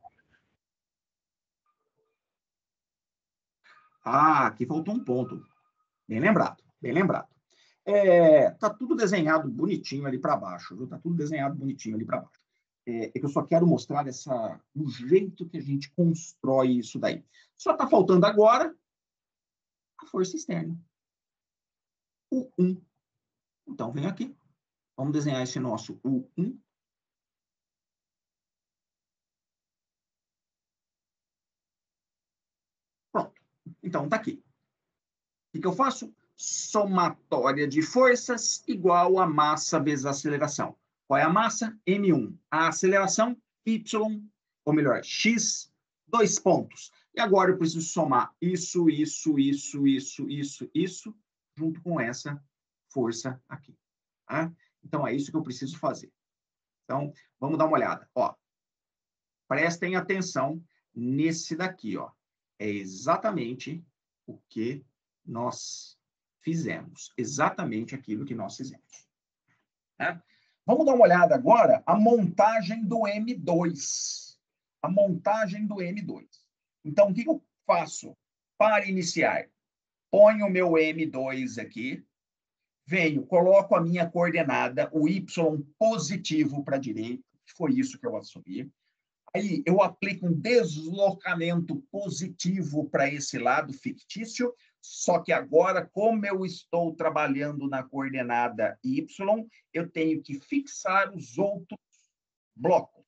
Ah, aqui faltou um ponto. Bem lembrado, bem lembrado. Tá tudo desenhado bonitinho ali para baixo, viu? Tá tudo desenhado bonitinho ali para baixo. É que eu só quero mostrar o jeito que a gente constrói isso daí. Só está faltando agora a força externa. O 1. Então, vem aqui. Vamos desenhar esse nosso U1. Pronto. Então, está aqui. O que eu faço? Somatória de forças igual a massa vezes a aceleração. Qual é a massa? M1. A aceleração? Y, ou melhor, X, 2 pontos. E agora eu preciso somar isso, junto com essa força aqui. Tá? Então, é isso que eu preciso fazer. Então, vamos dar uma olhada. Ó, prestem atenção nesse daqui. Ó. É exatamente o que nós fizemos. Exatamente aquilo que nós fizemos. Tá? Vamos dar uma olhada agora a montagem do M2. A montagem do M2. Então, o que eu faço para iniciar? Ponho o meu M2 aqui, venho, coloco a minha coordenada, o Y positivo para a direita, que foi isso que eu assumi. Aí eu aplico um deslocamento positivo para esse lado fictício, só que agora, como eu estou trabalhando na coordenada Y, eu tenho que fixar os outros blocos.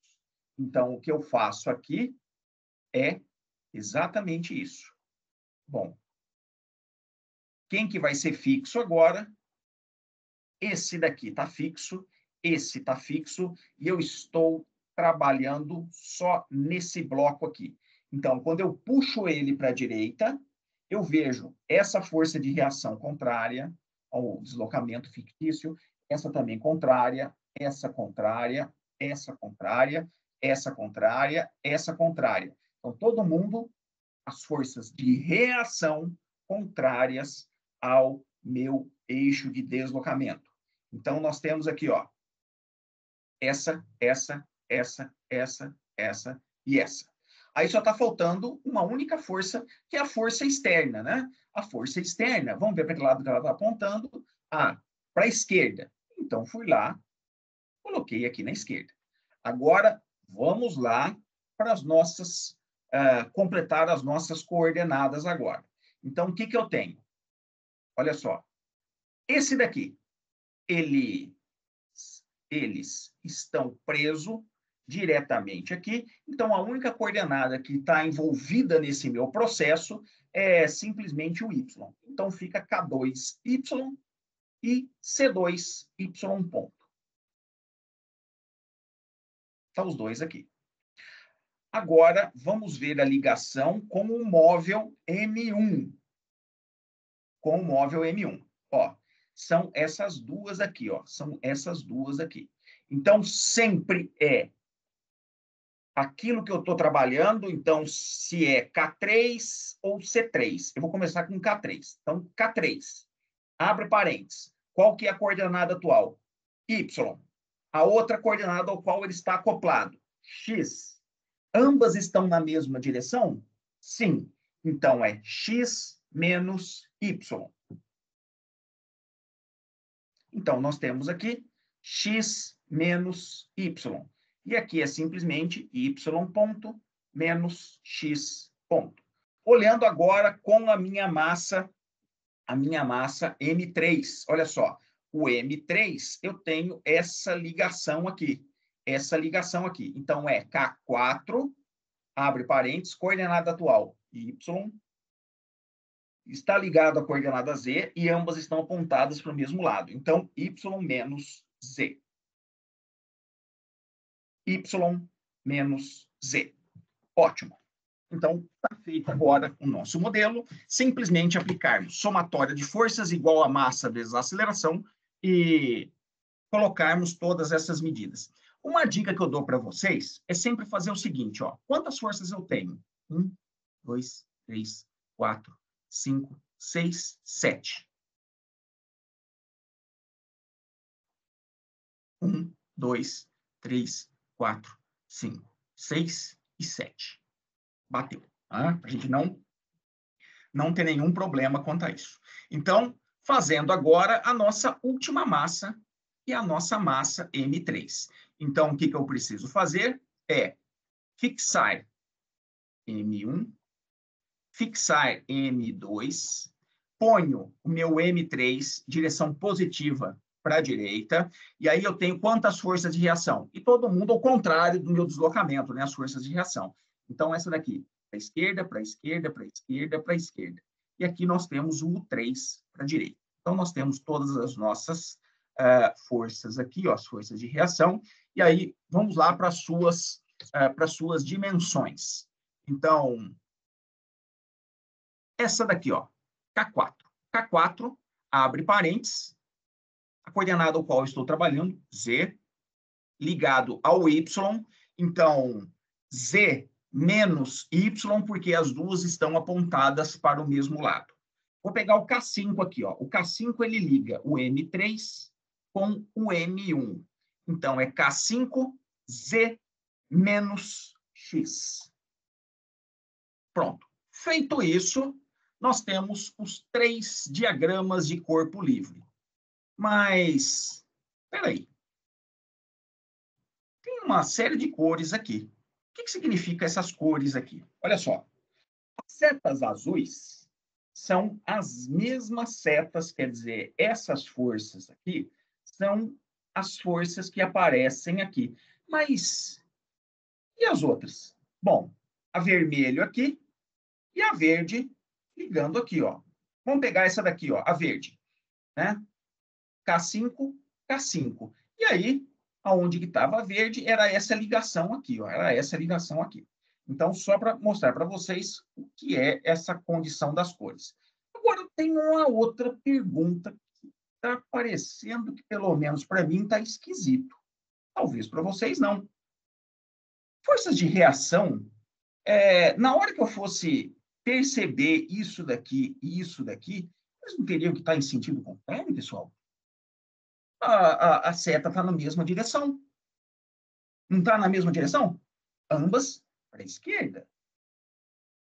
Então, o que eu faço aqui é exatamente isso. Bom, quem que vai ser fixo agora? Esse daqui está fixo, esse está fixo, e eu estou trabalhando só nesse bloco aqui. Então, quando eu puxo ele para a direita, eu vejo essa força de reação contrária ao deslocamento fictício, essa também contrária, essa contrária, essa contrária, essa contrária, essa contrária. Então, todo mundo, as forças de reação contrárias ao meu eixo de deslocamento. Então, nós temos aqui, ó, essa e essa. Aí só está faltando uma única força, que é a força externa, né? A força externa, vamos ver para que lado que ela está apontando? Ah, para a esquerda. Então, fui lá, coloquei aqui na esquerda. Agora, vamos lá para as nossas, completar as nossas coordenadas agora. Então, o que eu tenho? Olha só, esse daqui, eles estão presos diretamente aqui. Então, a única coordenada que está envolvida nesse meu processo é simplesmente o y. Então, fica K2y e C2y ponto. Estão os dois aqui. Agora, vamos ver a ligação com o móvel M1. Com o móvel M1. Ó, são essas duas aqui, ó. São essas duas aqui. Então, sempre é aquilo que eu estou trabalhando, então, se é K3 ou C3. Eu vou começar com K3. Então, K3. Abre parênteses. Qual que é a coordenada atual? Y. A outra coordenada ao qual ele está acoplado? X. Ambas estão na mesma direção? Sim. Então, é X menos Y. Então, nós temos aqui X menos Y. E aqui é simplesmente Y ponto menos X ponto. Olhando agora com a minha massa M3. Olha só, o M3, eu tenho essa ligação aqui. Então, é K4, abre parênteses, coordenada atual, Y, está ligado à coordenada z e ambas estão apontadas para o mesmo lado. Então, y menos z. Y menos z. Ótimo. Então, está feito agora o nosso modelo. Simplesmente aplicarmos somatória de forças igual a massa vezes a aceleração e colocarmos todas essas medidas. Uma dica que eu dou para vocês é sempre fazer o seguinte, ó. Quantas forças eu tenho? 1, 2, 3, 4, 5, 6, 7. 1, 2, 3, 4, 5, 6 e 7. Bateu. Tá? A gente não tem nenhum problema quanto a isso. Então, fazendo agora a nossa última massa, e a nossa massa M3. Então, o que eu preciso fazer é fixar M1, fixar M2, ponho o meu M3, direção positiva para a direita, e aí eu tenho quantas forças de reação? E todo mundo ao contrário do meu deslocamento, né? As forças de reação. Então, essa daqui, para a esquerda, para a esquerda, para a esquerda, para a esquerda. E aqui nós temos o U3 para a direita. Então, nós temos todas as nossas forças aqui, ó, as forças de reação, e aí vamos lá para as suas dimensões. Então, essa daqui, ó, K4. K4, abre parênteses, a coordenada ao qual eu estou trabalhando, Z, ligado ao Y, então, Z menos Y, porque as duas estão apontadas para o mesmo lado. Vou pegar o K5 aqui, ó. O K5, ele liga o M3 com o M1. Então, é K5Z menos X. Pronto. Feito isso, nós temos os 3 diagramas de corpo livre. Mas, espera aí. Tem uma série de cores aqui. O que significa essas cores aqui? Olha só. As setas azuis são as mesmas setas, quer dizer, essas forças aqui são as forças que aparecem aqui. Mas, e as outras? Bom, a vermelho aqui e a verde ligando aqui, ó. Vamos pegar essa daqui, ó, a verde, né? K5, K5. E aí, aonde que estava a verde, era essa ligação aqui, ó, era essa ligação aqui. Então, só para mostrar para vocês o que é essa condição das cores. Agora, tem uma outra pergunta que está parecendo que, pelo menos para mim, está esquisito. Talvez para vocês não. Forças de reação, na hora que eu fosse perceber isso daqui e isso daqui, eles não teriam que estar em sentido contrário, pessoal? A seta está na mesma direção. Não está na mesma direção? Ambas para a esquerda.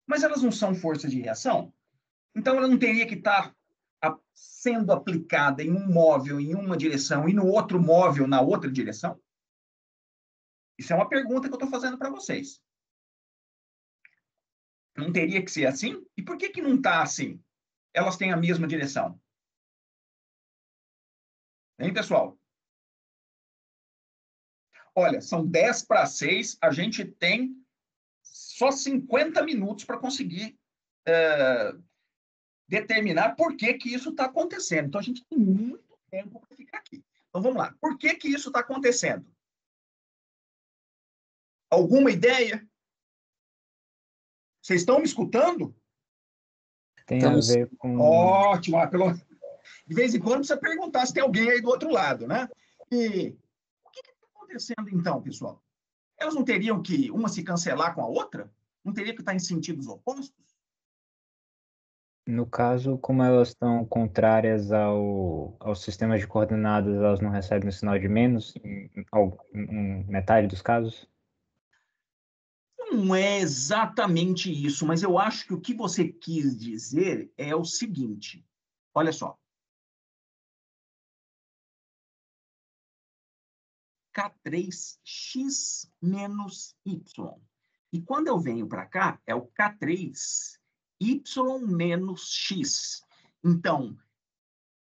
Mas elas não são forças de reação? Então, ela não teria que estar sendo aplicada em um móvel em uma direção e no outro móvel na outra direção? Isso é uma pergunta que eu estou fazendo para vocês. Não teria que ser assim? E por que não está assim? Elas têm a mesma direção. Hein, pessoal? Olha, são 10 para 6, a gente tem só 50 minutos para conseguir determinar por que isso está acontecendo. Então, a gente tem muito tempo para ficar aqui. Então, vamos lá. Por que isso está acontecendo? Alguma ideia? Vocês estão me escutando? Tem a ver com... Ótimo. De vez em quando precisa perguntar se tem alguém aí do outro lado, né? E o que está acontecendo, então, pessoal? Elas não teriam que uma se cancelar com a outra? Não teria que estar em sentidos opostos? No caso, como elas estão contrárias ao sistema de coordenadas, elas não recebem o sinal de menos em metade dos casos? Não é exatamente isso, mas eu acho que o que você quis dizer é o seguinte. Olha só. K3x menos y. E quando eu venho para cá, é o K3 y menos x. Então,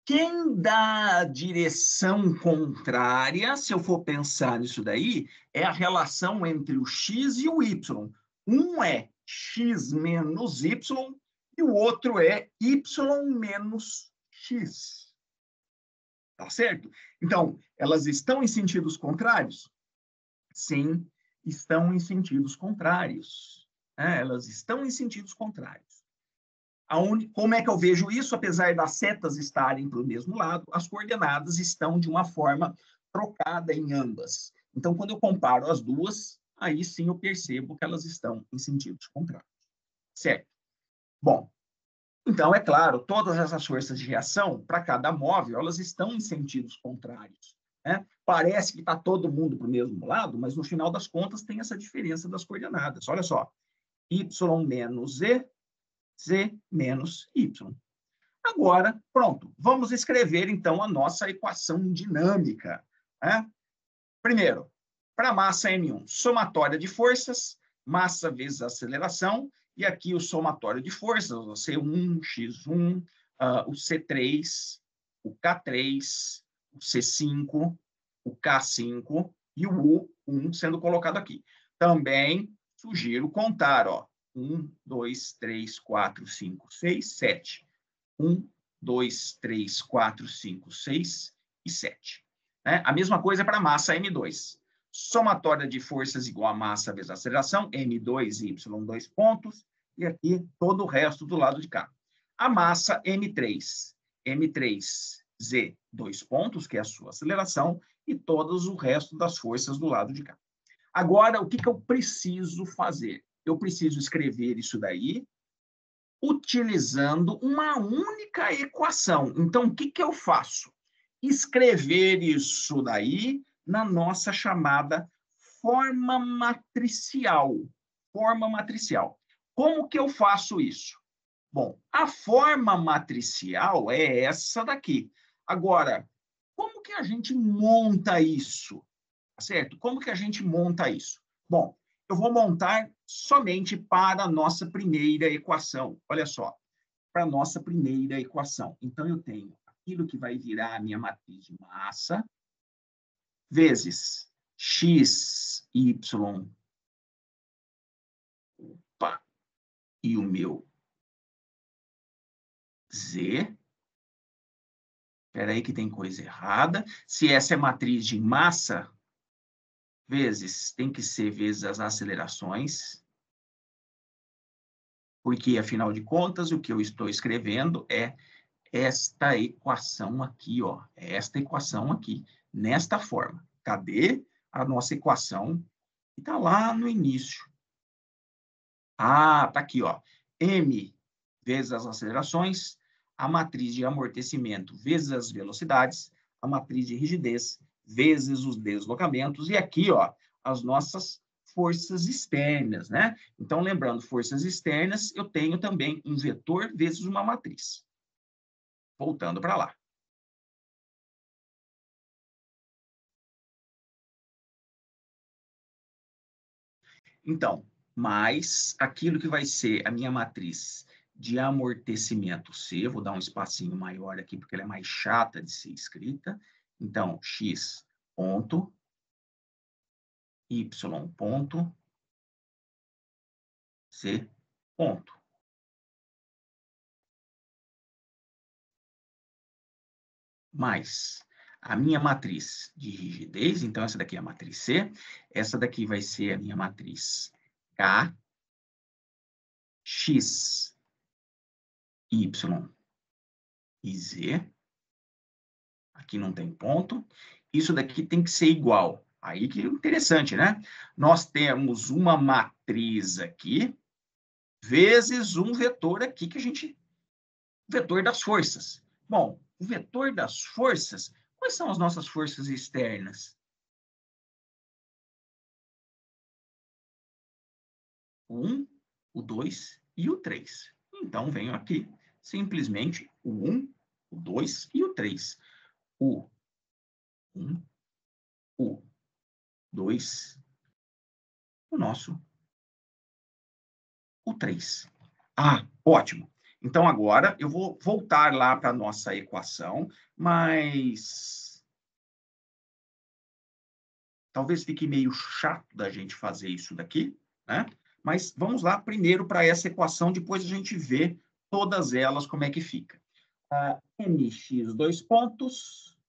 quem dá a direção contrária, se eu for pensar nisso daí, é a relação entre o x e o y. Um é x menos y e o outro é y menos x. Tá certo? Então, elas estão em sentidos contrários? Sim, estão em sentidos contrários. Elas estão em sentidos contrários. Como é que eu vejo isso? Apesar das setas estarem para o mesmo lado, as coordenadas estão de uma forma trocada em ambas. Então, quando eu comparo as duas, aí sim eu percebo que elas estão em sentidos contrários. Certo? Bom, então, é claro, todas essas forças de reação, para cada móvel, elas estão em sentidos contrários. Né? Parece que está todo mundo para o mesmo lado, mas no final das contas tem essa diferença das coordenadas. Olha só, y menos z, z menos y. Agora, pronto, vamos escrever, então, a nossa equação dinâmica. Né? Primeiro, para a massa M1, somatória de forças, massa vezes aceleração, e aqui o somatório de forças, o C1, X1, o C3, o K3, o C5, o K5 e o U1 sendo colocado aqui. Também sugiro contar, ó, 1, 2, 3, 4, 5, 6, 7. 1, 2, 3, 4, 5, 6 e 7. Né? A mesma coisa para a massa M2. Somatória de forças igual a massa vezes a aceleração, M2 e Y2 pontos, e aqui todo o resto do lado de cá. A massa M3, M3Z 2 pontos, que é a sua aceleração, e todos o resto das forças do lado de cá. Agora, o que eu preciso fazer? Eu preciso escrever isso daí, utilizando uma única equação. Então, o que eu faço? Escrever isso daí na nossa chamada forma matricial. Forma matricial. Como que eu faço isso? Bom, a forma matricial é essa daqui. Agora, como que a gente monta isso? Certo? Como que a gente monta isso? Bom, eu vou montar somente para a nossa primeira equação. Olha só, para a nossa primeira equação. Então, eu tenho aquilo que vai virar a minha matriz de massa, vezes x, y, opa, e o meu z. Espera aí que tem coisa errada. Se essa é matriz de massa, vezes, tem que ser vezes as acelerações, porque, afinal de contas, o que eu estou escrevendo é esta equação aqui, ó. É esta equação aqui, nesta forma. Cadê a nossa equação? Está lá no início. Ah, está aqui, ó. M vezes as acelerações, a matriz de amortecimento vezes as velocidades, a matriz de rigidez vezes os deslocamentos, e aqui, ó, as nossas forças externas, né? Então, lembrando, forças externas, eu tenho também um vetor vezes uma matriz. Voltando para lá. Então, mais aquilo que vai ser a minha matriz de amortecimento C, vou dar um espacinho maior aqui, porque ela é mais chata de ser escrita. Então, x ponto, y ponto, c ponto. Mais a minha matriz de rigidez, então essa daqui é a matriz C, essa daqui vai ser a minha matriz K, X, Y e Z. Aqui não tem ponto. Isso daqui tem que ser igual. Aí que é interessante, né? Nós temos uma matriz aqui, vezes um vetor aqui que a gente... Vetor das forças. Bom, o vetor das forças, quais são as nossas forças externas? O 1, o 2 e o 3. Então, venho aqui, simplesmente, o 1, o 2 e o 3. O 1, o 2, o nosso, o 3. Ah, ótimo. Então, agora, eu vou voltar lá para a nossa equação, mas... talvez fique meio chato da gente fazer isso daqui, né? Mas vamos lá primeiro para essa equação, depois a gente vê todas elas, como é que fica? MX, dois pontos.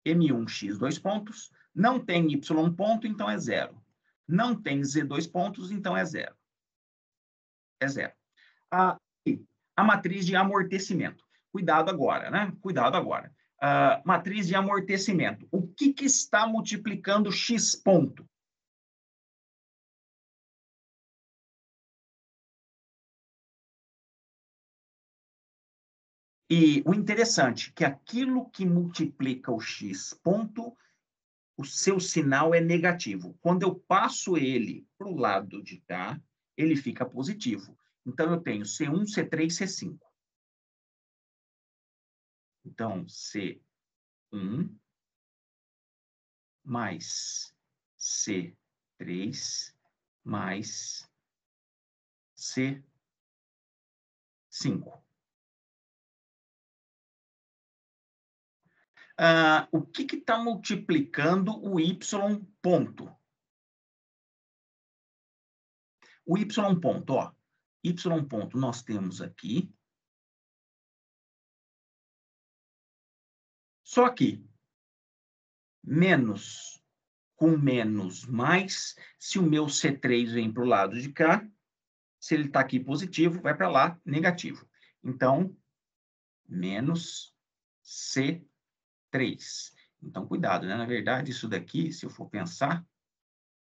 M1x, dois pontos. Não tem Y ponto, então é zero. Não tem Z, dois pontos, então é zero. É zero. A matriz de amortecimento. Cuidado agora, né? Cuidado agora. Matriz de amortecimento. O que está multiplicando X ponto? E o interessante é que aquilo que multiplica o X ponto, o seu sinal é negativo. Quando eu passo ele para o lado de cá, ele fica positivo. Então, eu tenho C1, C3, C5. Então, C1 mais C3 mais C5. O que está multiplicando o Y ponto? O Y ponto, ó. Y ponto nós temos aqui. Só que menos com menos mais, se o meu C3 vem para o lado de cá, se ele está aqui positivo, vai para lá negativo. Então, menos C3. Então, cuidado, né? Na verdade, isso daqui, se eu for pensar,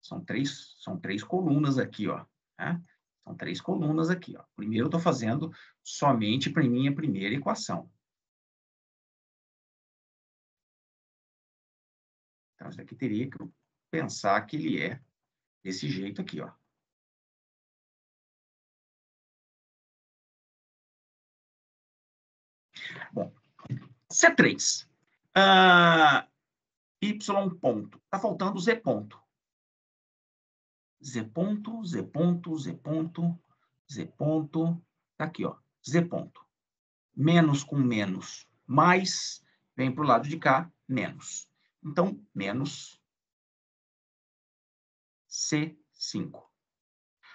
são três colunas aqui, ó. Né? São três colunas aqui, ó. Primeiro, eu estou fazendo somente para minha primeira equação. Então, isso daqui teria que pensar que ele é desse jeito aqui, ó. Bom, C3. Y ponto. Está faltando Z ponto. Z ponto, Z ponto, Z ponto, Z ponto. Está aqui, ó. Z ponto. Menos com menos, mais, vem para o lado de cá, menos. Então, menos C5.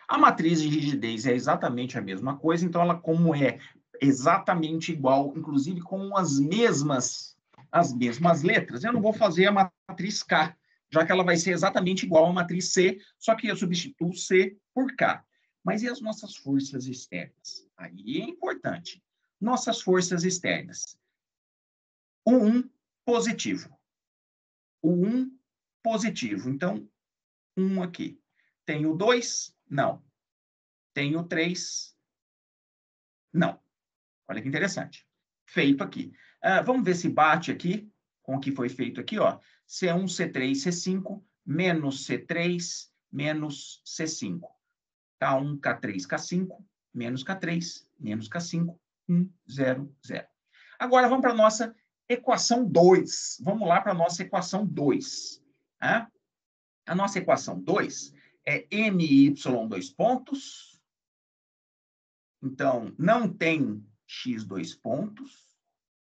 A matriz de rigidez é exatamente a mesma coisa, então ela, como é exatamente igual, inclusive com as mesmas letras, eu não vou fazer a matriz K, já que ela vai ser exatamente igual à matriz C, só que eu substituo C por K. Mas e as nossas forças externas? Aí é importante. Nossas forças externas. O 1 positivo. O 1 positivo. Então, 1 aqui. Tem o 2? Não. Tem o 3? Não. Olha que interessante. Feito aqui. Vamos ver se bate aqui com o que foi feito aqui, ó. C1, C3, C5, menos C3, menos C5. K1, K3, K5, menos K3, menos K5, 1, 0, 0. Agora, vamos para a nossa equação 2. Vamos lá para a nossa equação 2. Tá? A nossa equação 2 é MY, dois pontos. Então, não tem X, dois pontos.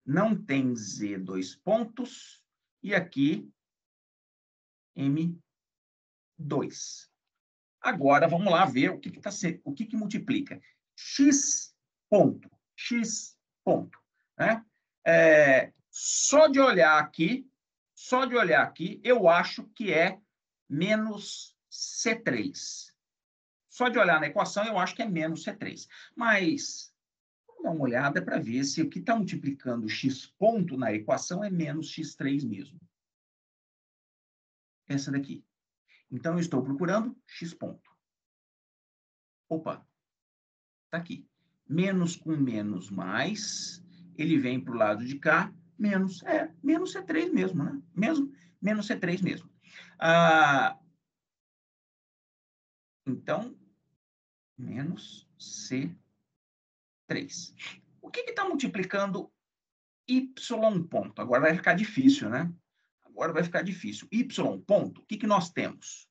Não tem Z, dois pontos. E aqui, M2. Agora, vamos lá ver o que multiplica. X ponto. X ponto. Né? Só de olhar aqui, eu acho que é menos C3. Só de olhar na equação, eu acho que é menos C3. Mas, vamos dar uma olhada para ver se o que está multiplicando X ponto na equação é menos X3 mesmo. Essa daqui. Então, eu estou procurando X ponto. Opa, está aqui. Menos com menos mais, ele vem para o lado de cá, menos C3 mesmo, né? Menos C3 mesmo. Então, menos C3. O que está multiplicando Y ponto? Agora vai ficar difícil, né? Agora vai ficar difícil. Y ponto, o que nós temos?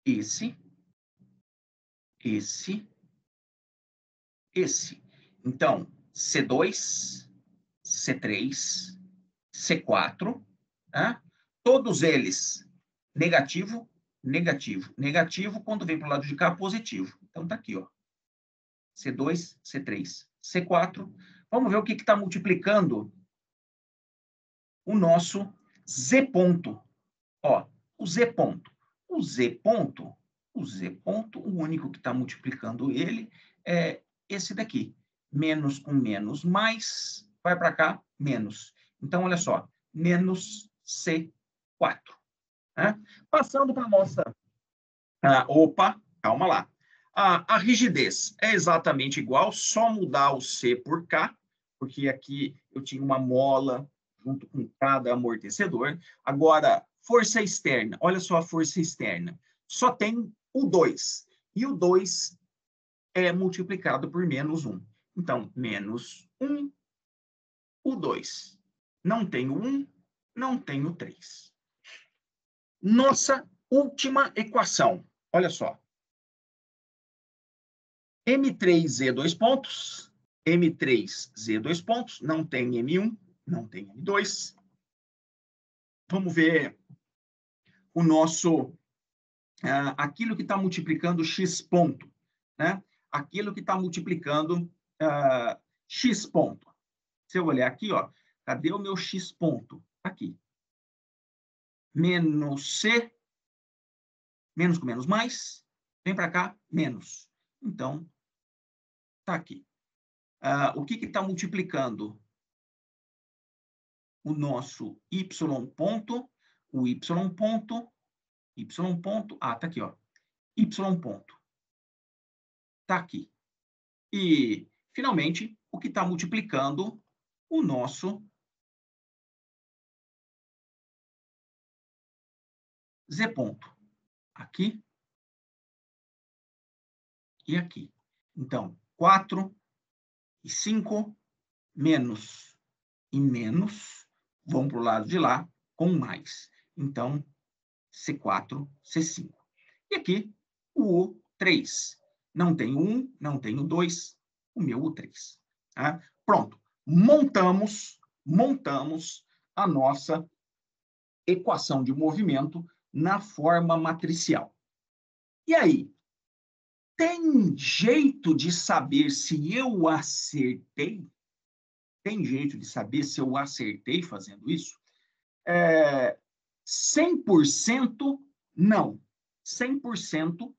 Esse. Então, C2, C3, C4, né? todos eles negativo, negativo, negativo, quando vem para o lado de cá, positivo. Então, está aqui, ó. C2, C3, C4. Vamos ver o que está multiplicando o nosso Z ponto. Ó, o Z ponto. O Z ponto, o único que está multiplicando ele é esse daqui. Menos com menos, mais, vai para cá, menos. Então, olha só, menos C4. Né? Passando para a nossa... opa, calma lá. A rigidez é exatamente igual, só mudar o C por K, porque aqui eu tinha uma mola junto com cada amortecedor. Agora, força externa, olha só a força externa. Só tem o 2, e o 2 é multiplicado por menos 1. Então, menos 1, o 2. Não tem o 1, não tem o 3. Nossa última equação, olha só. M3Z dois pontos, M3Z dois pontos, não tem M1, não tem M2. Vamos ver o nosso, aquilo que está multiplicando X ponto, né? Aquilo que está multiplicando X ponto. Se eu olhar aqui, ó, cadê o meu X ponto? Aqui. Menos C, menos com menos mais, vem para cá, menos. Então, está aqui. O que está multiplicando o nosso y ponto, o y ponto, tá aqui, ó, y ponto, tá aqui. E, finalmente, o que está multiplicando o nosso z ponto, aqui e aqui. Então, 4 e 5, menos e menos, vão para o lado de lá com mais. Então, C4, C5. E aqui, o U3. Não tem o 1, não tem o 2, o meu U3. Tá? Pronto. Montamos a nossa equação de movimento na forma matricial. E aí, tem jeito de saber se eu acertei? Tem jeito de saber se eu acertei fazendo isso? 100% não. 100%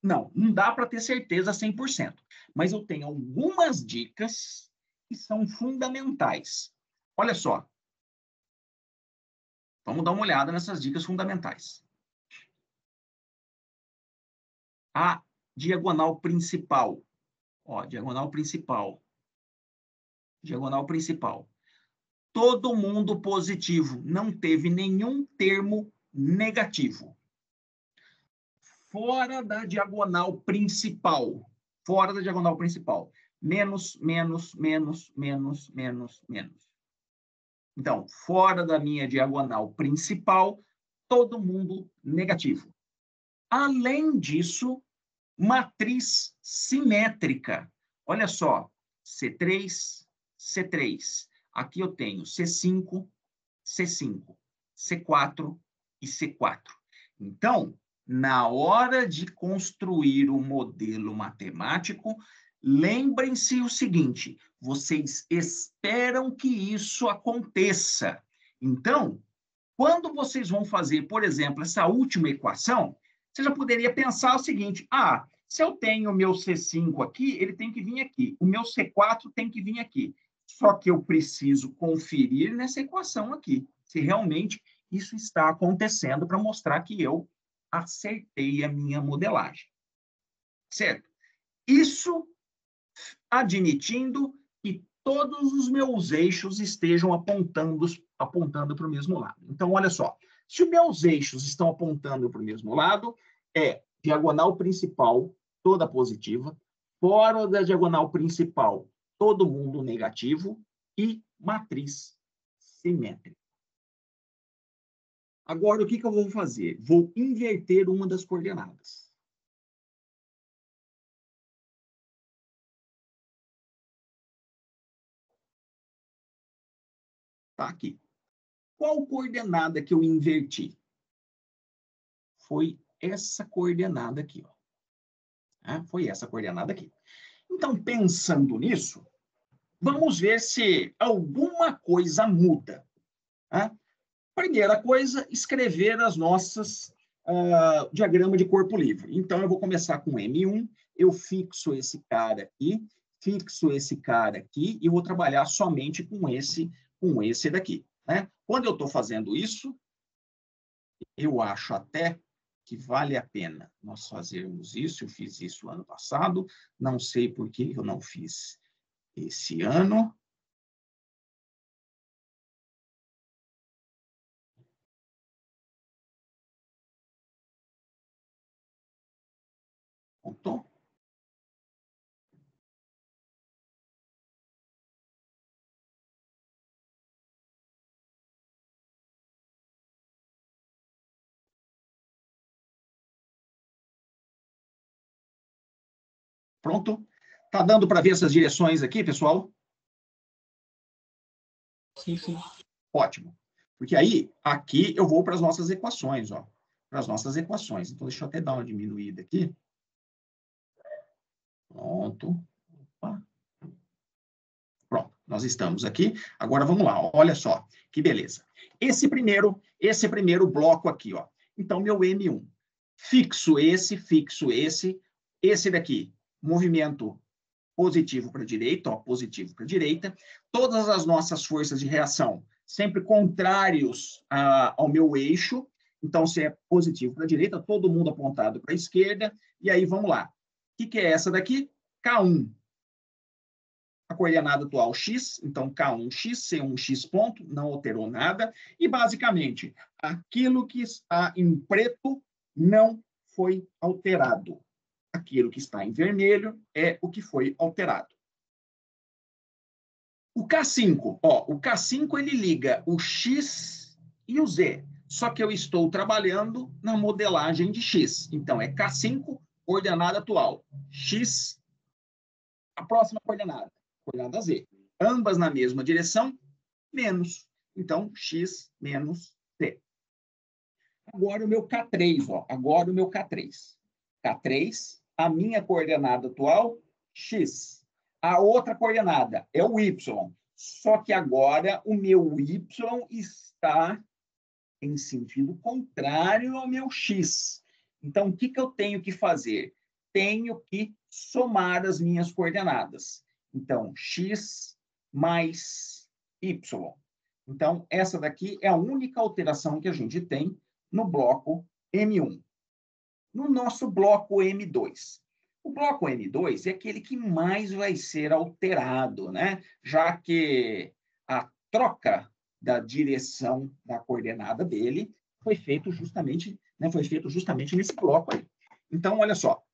não. Não dá para ter certeza 100%. Mas eu tenho algumas dicas que são fundamentais. Olha só. Vamos dar uma olhada nessas dicas fundamentais. A diagonal principal. Ó, diagonal principal. Diagonal principal. Todo mundo positivo. Não teve nenhum termo negativo. Fora da diagonal principal. Fora da diagonal principal. Menos, menos, menos, menos, menos, menos. Então, fora da minha diagonal principal, todo mundo negativo. Além disso, matriz simétrica. Olha só, C3, C3. Aqui eu tenho C5, C5, C4 e C4. Então, na hora de construir um modelo matemático, lembrem-se o seguinte, vocês esperam que isso aconteça. Então, quando vocês vão fazer, por exemplo, essa última equação, você já poderia pensar o seguinte, se eu tenho o meu C5 aqui, ele tem que vir aqui. O meu C4 tem que vir aqui. Só que eu preciso conferir nessa equação aqui, se realmente isso está acontecendo para mostrar que eu acertei a minha modelagem. Certo? Isso admitindo que todos os meus eixos estejam apontando para o mesmo lado. Então, olha só, se os meus eixos estão apontando para o mesmo lado, é diagonal principal toda positiva, fora da diagonal principal, todo mundo negativo e matriz simétrica. Agora, o que eu vou fazer? Vou inverter uma das coordenadas. Tá aqui. Qual coordenada que eu inverti? Foi essa coordenada aqui, ó. Foi essa coordenada aqui. Então, pensando nisso, vamos ver se alguma coisa muda. Primeira coisa, escrever as nossas diagrama de corpo livre. Então, eu vou começar com M1, eu fixo esse cara aqui, e vou trabalhar somente com esse daqui. Né? Quando eu estou fazendo isso, eu acho até que vale a pena nós fazermos isso. Eu fiz isso ano passado, não sei por que eu não fiz esse ano. Pronto. Pronto? Tá dando para ver essas direções aqui, pessoal? Sim, sim. Ótimo. Porque aí, aqui, eu vou para as nossas equações, ó. Para as nossas equações. Então, deixa eu até dar uma diminuída aqui. Pronto. Opa. Pronto, nós estamos aqui. Agora, vamos lá. Olha só, que beleza. Esse primeiro bloco aqui, ó. Então, meu M1. Fixo esse daqui, movimento positivo para a direita, ó, positivo para a direita. Todas as nossas forças de reação sempre contrários ao meu eixo. Então, se é positivo para a direita, todo mundo apontado para a esquerda. E aí, vamos lá. O que é essa daqui? K1. A coordenada atual x, então K1x, C1x ponto, não alterou nada. E, basicamente, aquilo que está em preto não foi alterado. Aquilo que está em vermelho é o que foi alterado. O K5, ó, o K5 ele liga o X e o Z, só que eu estou trabalhando na modelagem de X. Então, é K5, coordenada atual, X, a próxima coordenada Z. Ambas na mesma direção, menos. Então, X menos Z. Agora o meu K3, ó, K3, a minha coordenada atual, X. A outra coordenada é o Y. Só que agora o meu Y está em sentido contrário ao meu X. Então, o que eu tenho que fazer? Tenho que somar as minhas coordenadas. Então, X mais Y. Então, essa daqui é a única alteração que a gente tem no bloco M1. No nosso bloco M2. O bloco M2 é aquele que mais vai ser alterado, né? Já que a troca da direção da coordenada dele foi feito justamente nesse bloco aí. Então, olha só.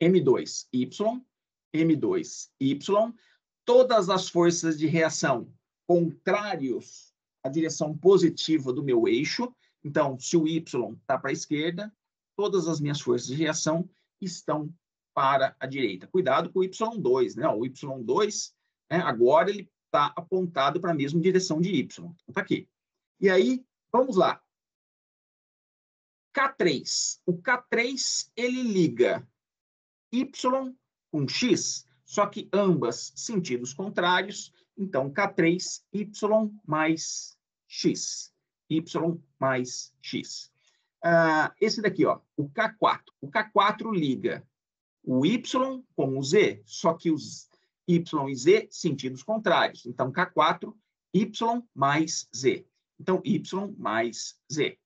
M2Y, todas as forças de reação contrários à direção positiva do meu eixo. Então, se o Y está para a esquerda, todas as minhas forças de reação estão para a direita. Cuidado com o Y2, né? O Y2, né, agora ele está apontado para a mesma direção de Y. Então, está aqui. E aí, vamos lá. K3. O K3, ele liga Y com X, só que ambas sentidos contrários. Então, K3, Y mais X. Y mais X. Esse daqui, ó, o K4. O K4 liga o Y com o Z, só que os Y e Z sentidos contrários. Então, K4, Y mais Z. Então, Y mais Z.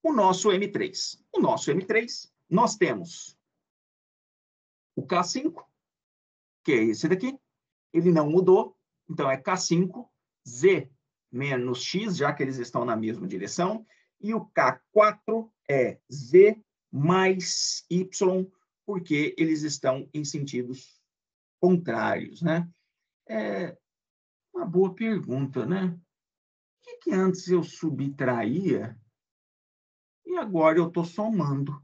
O nosso M3. O nosso M3, nós temos o K5, que é esse daqui. Ele não mudou, então é K5, Z menos X, já que eles estão na mesma direção. E o K4 é Z mais Y, porque eles estão em sentidos contrários, né? É uma boa pergunta, né? Por que antes eu subtraía e agora eu estou somando?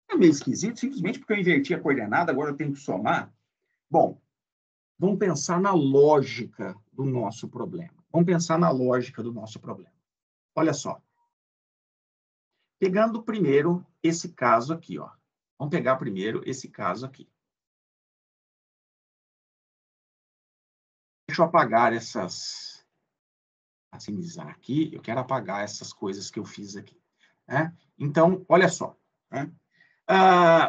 É meio esquisito, simplesmente porque eu inverti a coordenada, agora eu tenho que somar. Bom, vamos pensar na lógica do nosso problema. Vamos pensar na lógica do nosso problema. Olha só. Pegando primeiro esse caso aqui, ó. Vamos pegar primeiro esse caso aqui. Deixa eu apagar essas... maximizar aqui. Eu quero apagar essas coisas que eu fiz aqui. Né? Então, olha só. Né?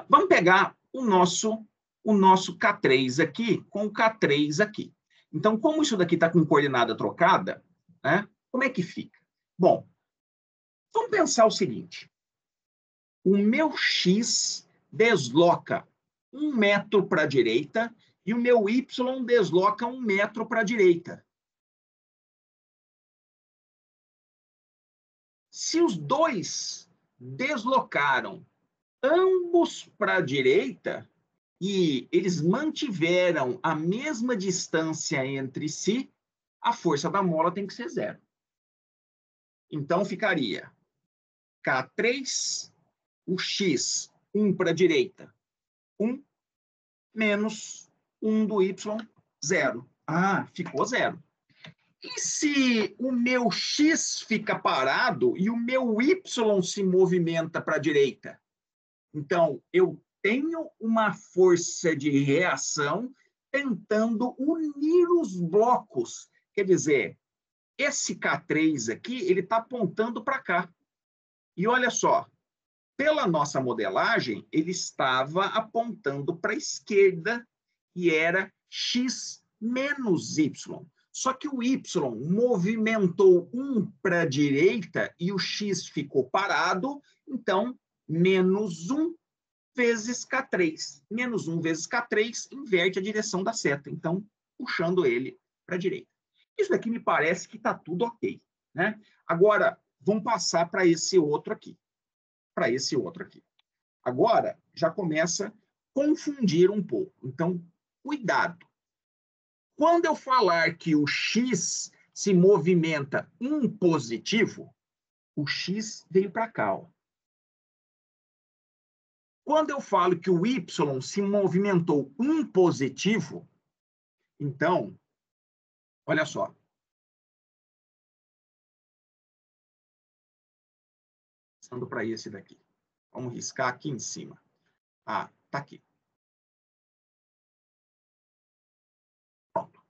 Vamos pegar o nosso K3 aqui com o K3 aqui. Então, como isso daqui está com coordenada trocada, né? Como é que fica? Bom, vamos pensar o seguinte. O meu X desloca 1 metro para a direita e o meu Y desloca 1 metro para a direita. Se os dois deslocaram ambos para a direita e eles mantiveram a mesma distância entre si, a força da mola tem que ser 0. Então, ficaria K3, o X, 1 para a direita, 1, menos 1 do Y, 0. Ah, ficou 0. E se o meu X fica parado e o meu Y se movimenta para a direita? Então, eu tenho uma força de reação tentando unir os blocos. Quer dizer, esse K3 aqui, ele está apontando para cá. E olha só, pela nossa modelagem, ele estava apontando para a esquerda, e era X menos Y. Só que o Y movimentou 1 para a direita e o X ficou parado, então, menos 1 vezes K3. Menos 1 vezes K3 inverte a direção da seta, então, puxando ele para a direita. Isso daqui me parece que está tudo ok. Né? Agora, vamos passar para esse outro aqui. Agora, já começa a confundir um pouco. Então, cuidado. Quando eu falar que o X se movimenta positivo, o X veio para cá. Ó. Quando eu falo que o Y se movimentou positivo, então, olha só. Passando para esse daqui. Vamos riscar aqui em cima. Ah, tá aqui. Pronto.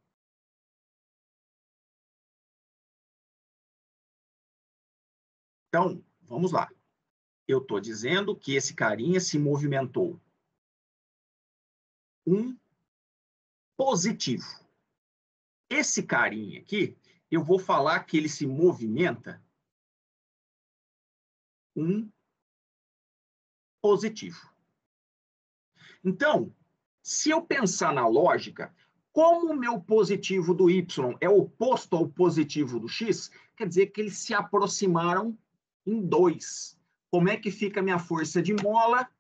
Então, vamos lá. Eu estou dizendo que esse carinha se movimentou positivo. Esse carinha aqui, eu vou falar que ele se movimenta positivo. Então, se eu pensar na lógica, como o meu positivo do Y é oposto ao positivo do X, quer dizer que eles se aproximaram em 2. Como é que fica a minha força de mola?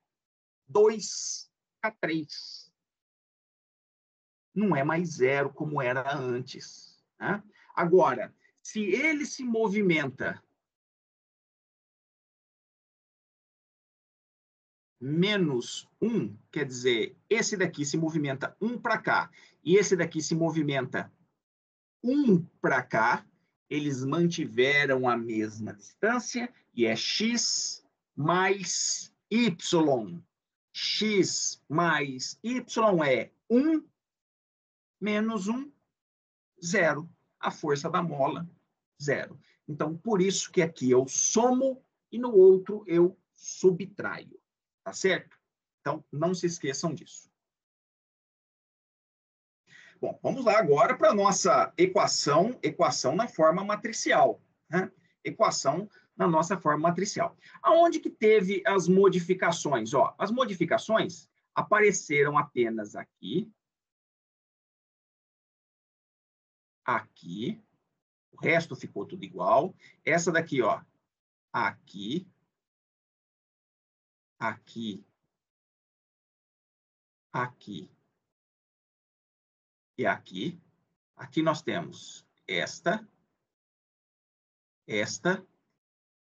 2K3. Não é mais 0 como era antes. Né? Agora, se ele se movimenta menos 1, quer dizer, esse daqui se movimenta 1 para cá e esse daqui se movimenta 1 para cá, eles mantiveram a mesma distância e é x mais y. X mais y é 1 menos 1, 0. A força da mola, 0. Então, por isso que aqui eu somo e no outro eu subtraio. Tá certo? Então, não se esqueçam disso. Bom, vamos lá agora para a nossa equação na forma matricial. Né? Equação na nossa forma matricial. Aonde que teve as modificações? Ó, as modificações apareceram apenas aqui, aqui, o resto ficou tudo igual. Essa daqui, ó, aqui, aqui, aqui e aqui. Aqui nós temos esta,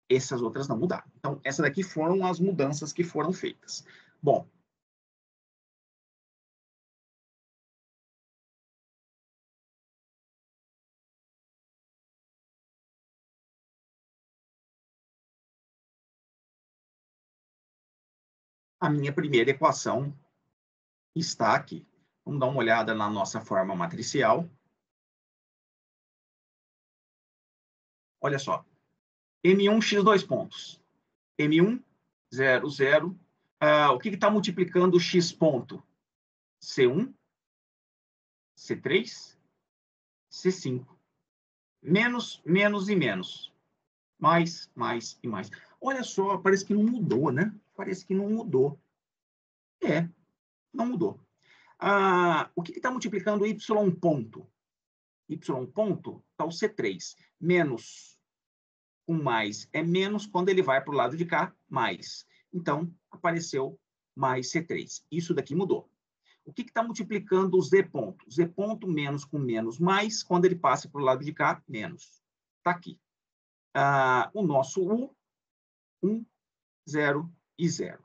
essas outras não mudaram. Então, essas daqui foram as mudanças que foram feitas. Bom, A minha primeira equação está aqui. Vamos dar uma olhada na nossa forma matricial. Olha só. M1, x dois pontos. M1, 0, 0. O que está multiplicando o x ponto? C1, C3, C5. Menos, menos e menos. Mais, mais e mais. Olha só, parece que não mudou, né? Parece que não mudou. Não mudou. O que está multiplicando y ponto? Y ponto está o C3. Menos um mais é menos, quando ele vai para o lado de cá, mais. Então, apareceu mais C3. Isso daqui mudou. O que está multiplicando o Z ponto? Z ponto menos com menos mais, quando ele passa para o lado de cá, menos. Está aqui. O nosso U, 1, 0 e 0.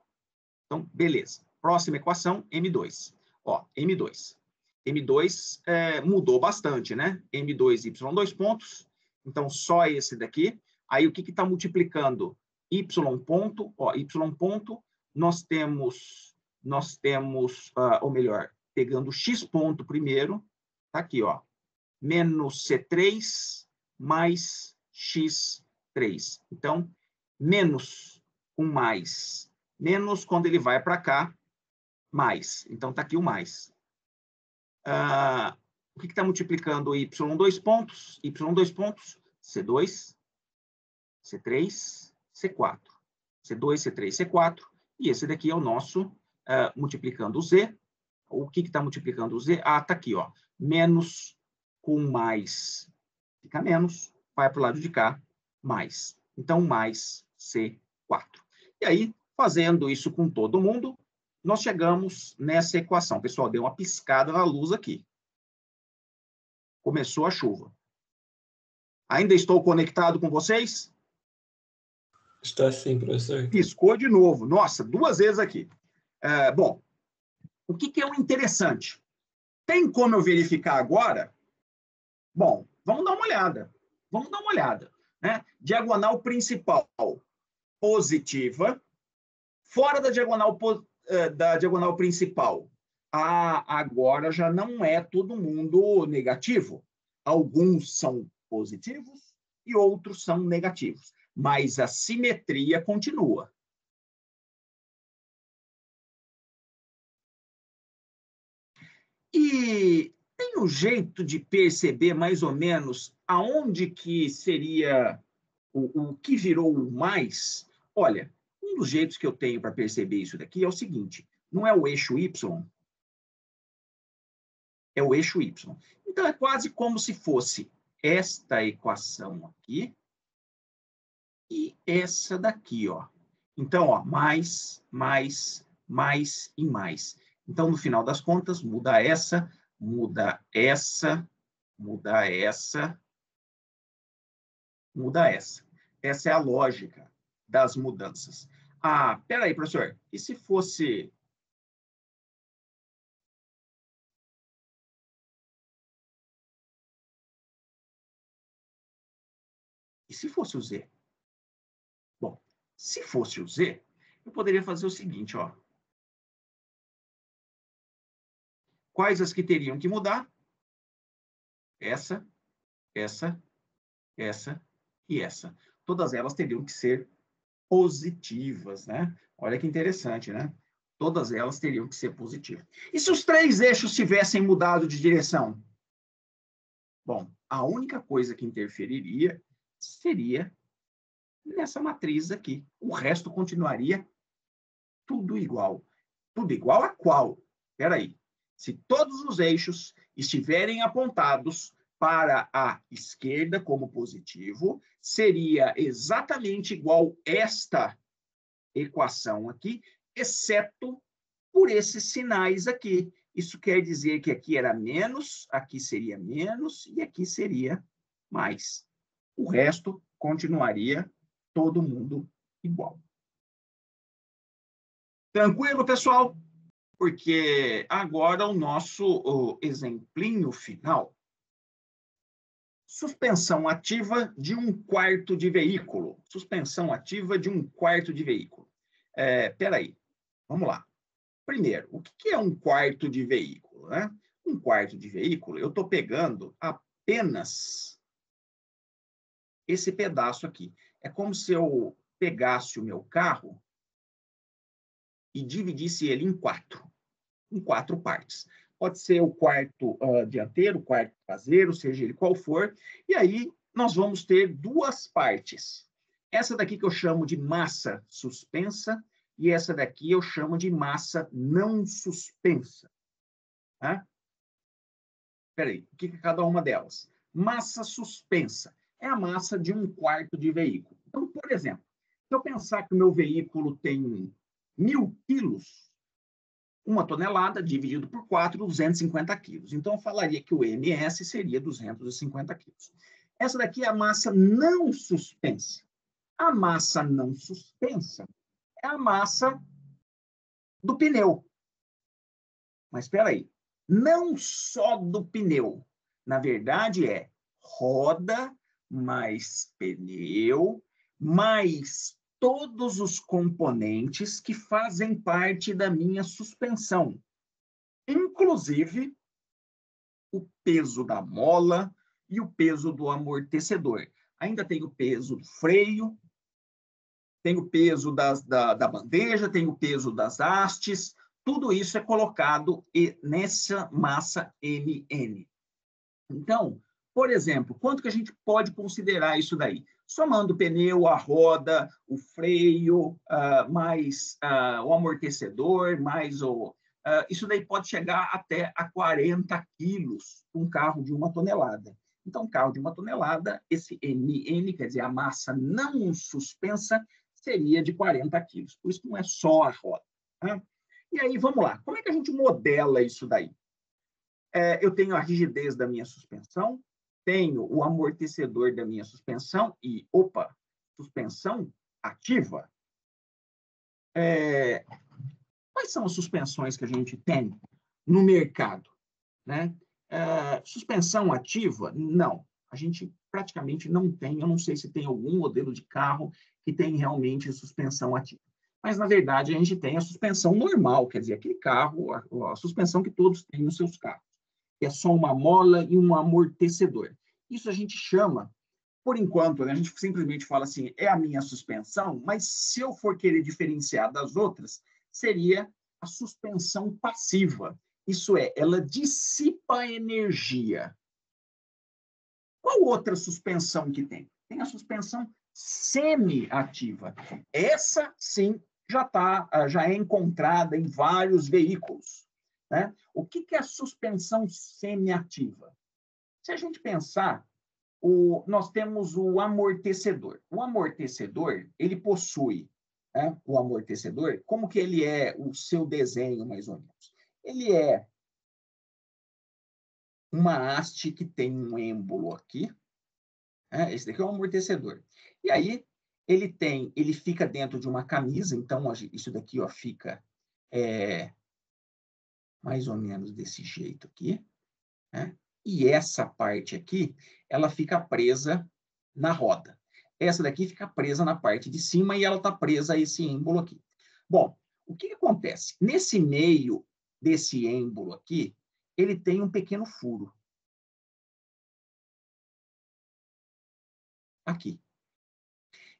Então, beleza. Próxima equação, M2. Ó, M2. M2 mudou bastante, né? M2, Y, dois pontos. Então, só esse daqui. Aí, o que está multiplicando? Y ponto. Ó, Y ponto, nós temos, ou melhor, pegando X ponto primeiro. Tá aqui, ó. Menos C3 mais X3. Então, menos com mais. Menos, quando ele vai para cá, mais. Então, está aqui o mais. O que está multiplicando y dois pontos? Y dois pontos, C2, C3, C4. C2, C3, C4. E esse daqui é o nosso multiplicando o Z. O que está multiplicando o Z? Está aqui, ó. Menos com mais fica menos, vai para o lado de cá, mais. Então, mais C4. E aí, fazendo isso com todo mundo, nós chegamos nessa equação. Pessoal, deu uma piscada na luz aqui. Começou a chuva. Ainda estou conectado com vocês? Está sim, professor. Piscou de novo. Nossa, 2 vezes aqui. Bom, o que é o interessante? Tem como eu verificar agora? Bom, vamos dar uma olhada. Vamos dar uma olhada. Né? Diagonal principal positiva. Fora da diagonal principal. Agora já não é todo mundo negativo. Alguns são positivos e outros são negativos. Mas a simetria continua. E tem um jeito de perceber mais ou menos aonde que seria o que virou o mais? Olha, um dos jeitos que eu tenho para perceber isso daqui é o seguinte, não é o eixo Y? É o eixo Y. Então, é quase como se fosse esta equação aqui e essa daqui, ó. Então, ó, mais, mais, mais e mais. Então, no final das contas, muda essa, muda essa, muda essa, muda essa. Essa é a lógica das mudanças. Peraí, professor, e se fosse... E se fosse o Z? Bom, se fosse o Z, eu poderia fazer o seguinte, ó. Quais as que teriam que mudar? Essa, essa, essa e essa. Todas elas teriam que ser positivas, né? Olha que interessante, né? Todas elas teriam que ser positivas. E se os 3 eixos tivessem mudado de direção? Bom, a única coisa que interferiria seria nessa matriz aqui. O resto continuaria tudo igual. Tudo igual a qual? Espera aí. Se todos os eixos estiverem apontados para a esquerda como positivo, seria exatamente igual esta equação aqui, exceto por esses sinais aqui. Isso quer dizer que aqui era menos, aqui seria menos e aqui seria mais. O resto continuaria todo mundo igual. Tranquilo, pessoal? Porque agora o nosso exemplinho final. Suspensão ativa de 1/4 de veículo. Suspensão ativa de 1/4 de veículo. Espera aí. Vamos lá. Primeiro, o que é um quarto de veículo, né? Um quarto de veículo, eu estou pegando apenas esse pedaço aqui. É como se eu pegasse o meu carro e dividisse ele em quatro partes. Pode ser o quarto dianteiro, o quarto traseiro, seja ele qual for, e aí nós vamos ter duas partes. Essa daqui que eu chamo de massa suspensa e essa daqui eu chamo de massa não suspensa. Tá? Espera aí, o que é cada uma delas? Massa suspensa é a massa de um quarto de veículo. Então, por exemplo, se eu pensar que o meu veículo tem 1.000 quilos, 1 tonelada dividido por 4, 250 quilos. Então, eu falaria que o MS seria 250 quilos. Essa daqui é a massa não suspensa. A massa não suspensa é a massa do pneu. Mas espera aí, não só do pneu. Na verdade, é roda mais pneu mais todos os componentes que fazem parte da minha suspensão, inclusive o peso da mola e o peso do amortecedor. Ainda tem o peso do freio, tem o peso da bandeja, tem o peso das hastes, tudo isso é colocado nessa massa MN. Então, por exemplo, quanto que a gente pode considerar isso daí? Somando o pneu, a roda, o freio, mais o amortecedor, mais isso daí pode chegar até a 40 quilos, um carro de 1 tonelada. Então, um carro de 1 tonelada, esse MN, quer dizer, a massa não suspensa, seria de 40 quilos. Por isso que não é só a roda. Tá? E aí, vamos lá. Como é que a gente modela isso daí? Eu tenho a rigidez da minha suspensão, tenho o amortecedor da minha suspensão e, suspensão ativa. Quais são as suspensões que a gente tem no mercado? Né? Suspensão ativa? Não. A gente praticamente não tem. Eu não sei se tem algum modelo de carro que tem realmente suspensão ativa. Mas, na verdade, a gente tem a suspensão normal, quer dizer, aquele carro, a suspensão que todos têm nos seus carros. É só uma mola e um amortecedor. Isso a gente chama, por enquanto, né, a gente simplesmente fala assim, é a minha suspensão, mas se eu for querer diferenciar das outras, seria a suspensão passiva. Isso é, ela dissipa energia. Qual outra suspensão que tem? Tem a suspensão semi-ativa. Essa, sim, já é encontrada em vários veículos. Né? O que é a suspensão semi-ativa? Se a gente pensar, nós temos o amortecedor. O amortecedor, ele possui, né? O amortecedor, como que ele é o seu desenho, mais ou menos? Ele é uma haste que tem um êmbolo aqui. Né? Esse daqui é o amortecedor. E aí, ele fica dentro de uma camisa, então isso daqui fica mais ou menos desse jeito aqui, né? E essa parte aqui, ela fica presa na roda. Essa daqui fica presa na parte de cima e ela está presa a esse êmbolo aqui. Bom, o que acontece? Nesse meio desse êmbolo aqui, ele tem um pequeno furo. Aqui.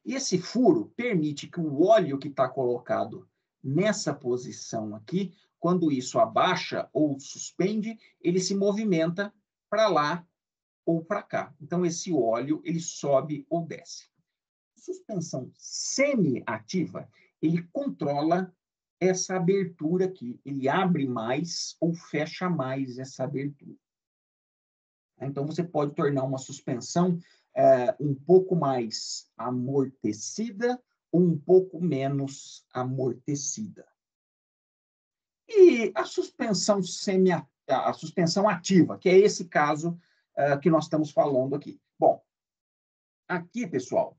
E esse furo permite que o óleo que está colocado nessa posição aqui, quando isso abaixa ou suspende, ele se movimenta para lá ou para cá. Então, esse óleo, ele sobe ou desce. Suspensão semi-ativa, ele controla essa abertura aqui. Ele abre mais ou fecha mais essa abertura. Então, você pode tornar uma suspensão um pouco mais amortecida ou um pouco menos amortecida. E a suspensão a suspensão ativa, que é esse caso que nós estamos falando aqui. Bom, aqui, pessoal,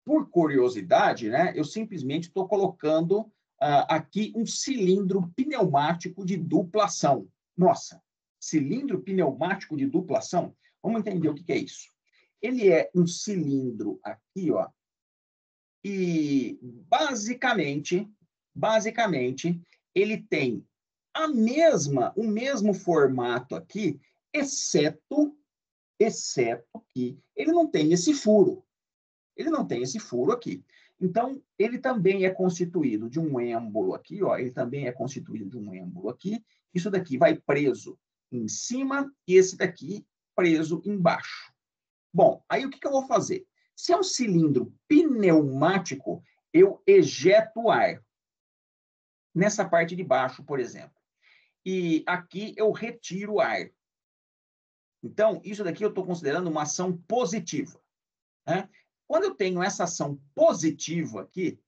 por curiosidade, né, eu simplesmente estou colocando aqui um cilindro pneumático de dupla ação. Nossa, cilindro pneumático de dupla ação? Vamos entender o que é isso. Ele é um cilindro aqui, e basicamente basicamente, ele tem o mesmo formato aqui, exceto que ele não tem esse furo. Ele não tem esse furo aqui. Então, ele também é constituído de um êmbolo aqui, ó, ele também é constituído de um êmbolo aqui. Isso daqui vai preso em cima e esse daqui preso embaixo. Bom, aí o que eu vou fazer? Se é um cilindro pneumático, eu ejeto ar nessa parte de baixo, por exemplo. E aqui eu retiro ar. Então, isso daqui eu estou considerando uma ação positiva, né? Quando eu tenho essa ação positiva aqui,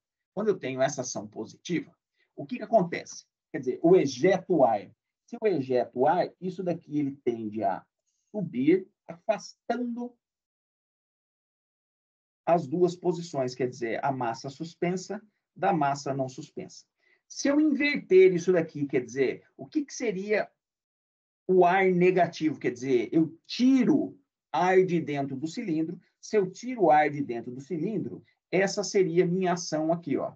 o que acontece? Quer dizer, o ejeto ar. Se eu ejeto ar, isso daqui ele tende a subir, afastando as duas posições, quer dizer, a massa suspensa da massa não suspensa. Se eu inverter isso daqui, quer dizer, o que seria o ar negativo? Quer dizer, eu tiro ar de dentro do cilindro. Se eu tiro o ar de dentro do cilindro, essa seria a minha ação aqui, ó.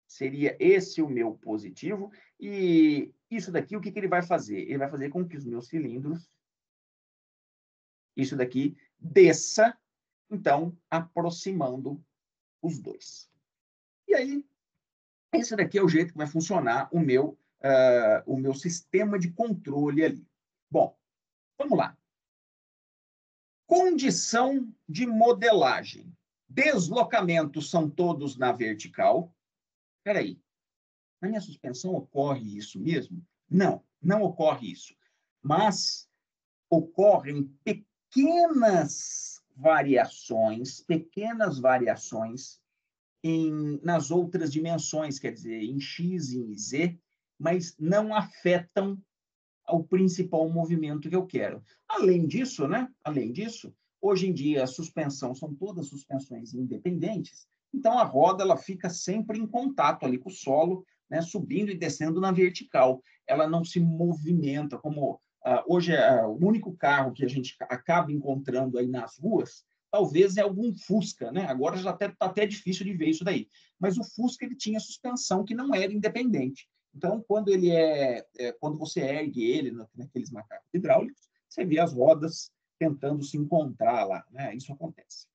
Seria esse o meu positivo. E isso daqui, o que ele vai fazer? Ele vai fazer com que os meus cilindros, isso daqui, desça, então, aproximando os dois. E aí, esse daqui é o jeito que vai funcionar o meu sistema de controle ali. Bom, vamos lá. Condição de modelagem. Deslocamentos são todos na vertical. Espera aí. Na minha suspensão ocorre isso mesmo? Não, não ocorre isso. Mas ocorrem pequenas variações nas outras dimensões, quer dizer, em x e em z, mas não afetam ao principal movimento que eu quero. Além disso, hoje em dia a suspensão são todas suspensões independentes, então a roda ela fica sempre em contato ali com o solo, né, subindo e descendo na vertical. Ela não se movimenta como hoje o único carro que a gente acaba encontrando aí nas ruas, talvez é algum Fusca, né? Agora já está até difícil de ver isso daí. Mas o Fusca ele tinha suspensão que não era independente. Então, quando você ergue ele naqueles macacos hidráulicos, você vê as rodas tentando se encontrar lá, né? Isso acontece.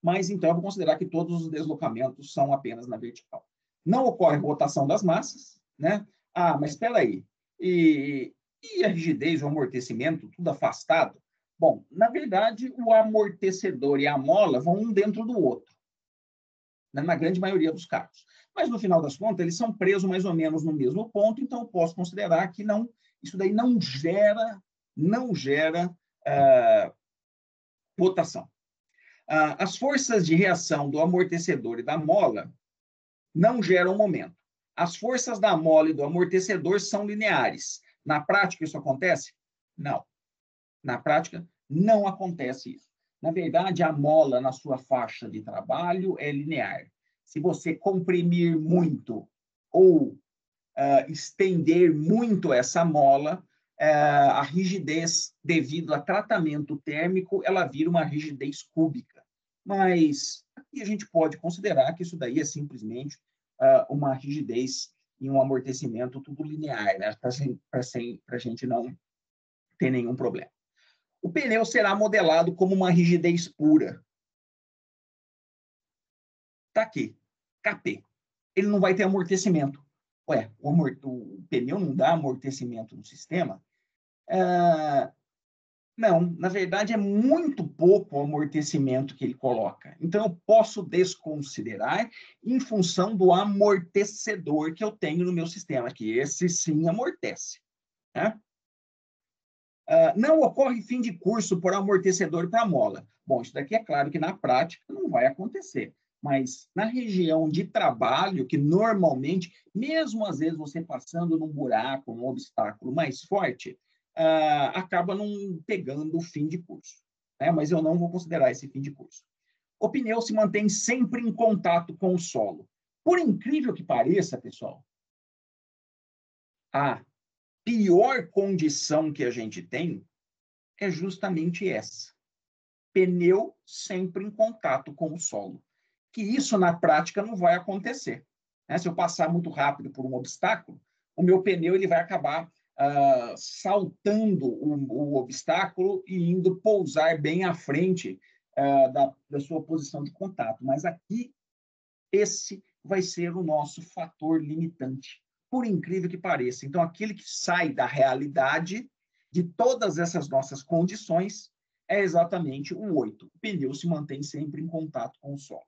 Mas, então, eu vou considerar que todos os deslocamentos são apenas na vertical. Não ocorre rotação das massas, né? Ah, mas espera aí. E a rigidez, o amortecimento, tudo afastado? Bom, na verdade, o amortecedor e a mola vão um dentro do outro, né? Na grande maioria dos casos. Mas, no final das contas, eles são presos mais ou menos no mesmo ponto, então eu posso considerar que isso daí não gera rotação. As forças de reação do amortecedor e da mola não geram momento. As forças da mola e do amortecedor são lineares. Na prática, isso acontece? Não. Na prática, não acontece isso. Na verdade, a mola na sua faixa de trabalho é linear. Se você comprimir muito ou estender muito essa mola, a rigidez, devido a tratamento térmico, ela vira uma rigidez cúbica. Mas aqui a gente pode considerar que isso daí é simplesmente uma rigidez e um amortecimento tudo linear, né? Para a gente não ter nenhum problema. O pneu será modelado como uma rigidez pura. Está aqui, KP. Ele não vai ter amortecimento. Ué, o pneu não dá amortecimento no sistema? Não, na verdade é muito pouco o amortecimento que ele coloca. Então eu posso desconsiderar em função do amortecedor que eu tenho no meu sistema, que esse sim amortece, né? Não ocorre fim de curso por amortecedor para mola. Bom, isso daqui é claro que na prática não vai acontecer, mas na região de trabalho, que normalmente, mesmo às vezes você passando num buraco, num obstáculo mais forte, acaba não pegando o fim de curso, né? Mas eu não vou considerar esse fim de curso. O pneu se mantém sempre em contato com o solo. Por incrível que pareça, pessoal, a pior condição que a gente tem é justamente essa. Pneu sempre em contato com o solo. que isso, na prática, não vai acontecer. Né? Se eu passar muito rápido por um obstáculo, o meu pneu ele vai acabar saltando o obstáculo e indo pousar bem à frente da sua posição de contato. Mas aqui, esse vai ser o nosso fator limitante, por incrível que pareça. Então, aquele que sai da realidade de todas essas nossas condições é exatamente o 8. O pneu se mantém sempre em contato com o solo.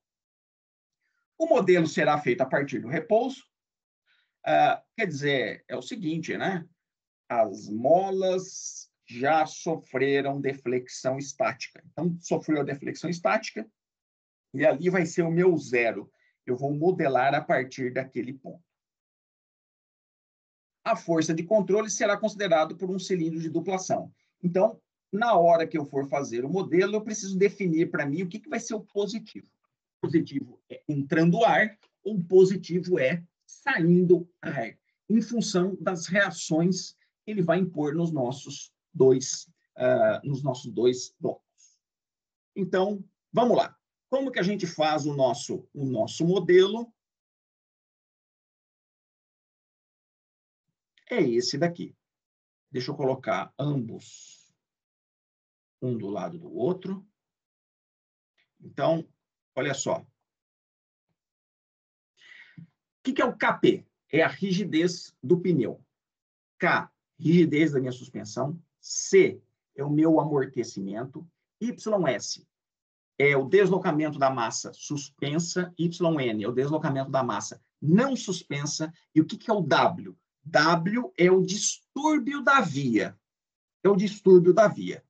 O modelo será feito a partir do repouso. Quer dizer, é o seguinte, né? As molas já sofreram deflexão estática. Então, sofreu a deflexão estática e ali vai ser o meu zero. Eu vou modelar a partir daquele ponto. A força de controle será considerada por um cilindro de duplação. Então, na hora que eu for fazer o modelo, eu preciso definir para mim o que vai ser o positivo. O positivo é entrando ar, ou o positivo é saindo ar, em função das reações que ele vai impor nos nossos dois blocos. Então, vamos lá. Como que a gente faz o nosso modelo? É esse daqui. Deixa eu colocar ambos um do lado do outro. Então, olha só. O que é o KP? É a rigidez do pneu. K, rigidez da minha suspensão. C, é o meu amortecimento. YS é o deslocamento da massa suspensa. YN é o deslocamento da massa não suspensa. E o que é o W? W é o distúrbio da via. É o distúrbio da via.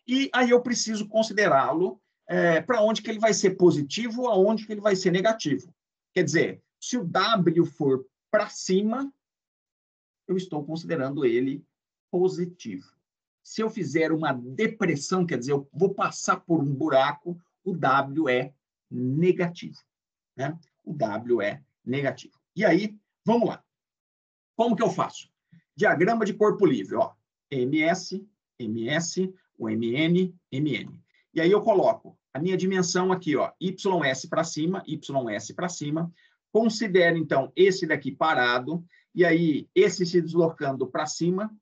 E aí eu preciso considerá-lo para onde que ele vai ser positivo, aonde que ele vai ser negativo. Quer dizer, se o W for para cima, eu estou considerando ele positivo. Se eu fizer uma depressão, quer dizer, eu vou passar por um buraco, o W é negativo. Né? O W é negativo. E aí, vamos lá. Como que eu faço? Diagrama de corpo livre. Ó. MS, MS, o MN, MN. E aí eu coloco a minha dimensão aqui, ó, YS para cima, YS para cima. Considero, então, esse daqui parado, e aí esse se deslocando para cima.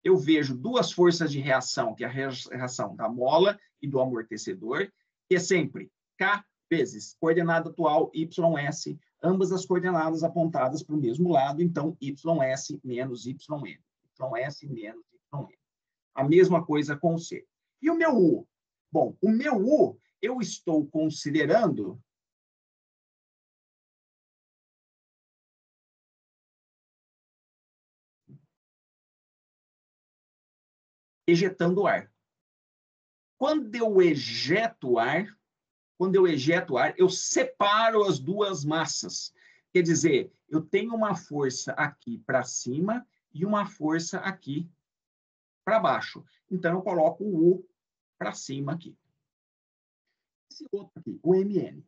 Eu vejo duas forças de reação, que é a reação da mola e do amortecedor, que é sempre K vezes coordenada atual YS, ambas as coordenadas apontadas para o mesmo lado, então YS menos YN. YS menos YN. A mesma coisa com o C. E o meu U? Bom, o meu U eu estou considerando ejetando ar. Quando eu ejeto ar, eu separo as duas massas. Quer dizer, eu tenho uma força aqui para cima e uma força aqui para baixo. Então, eu coloco o U para cima aqui. Esse outro aqui, o MN.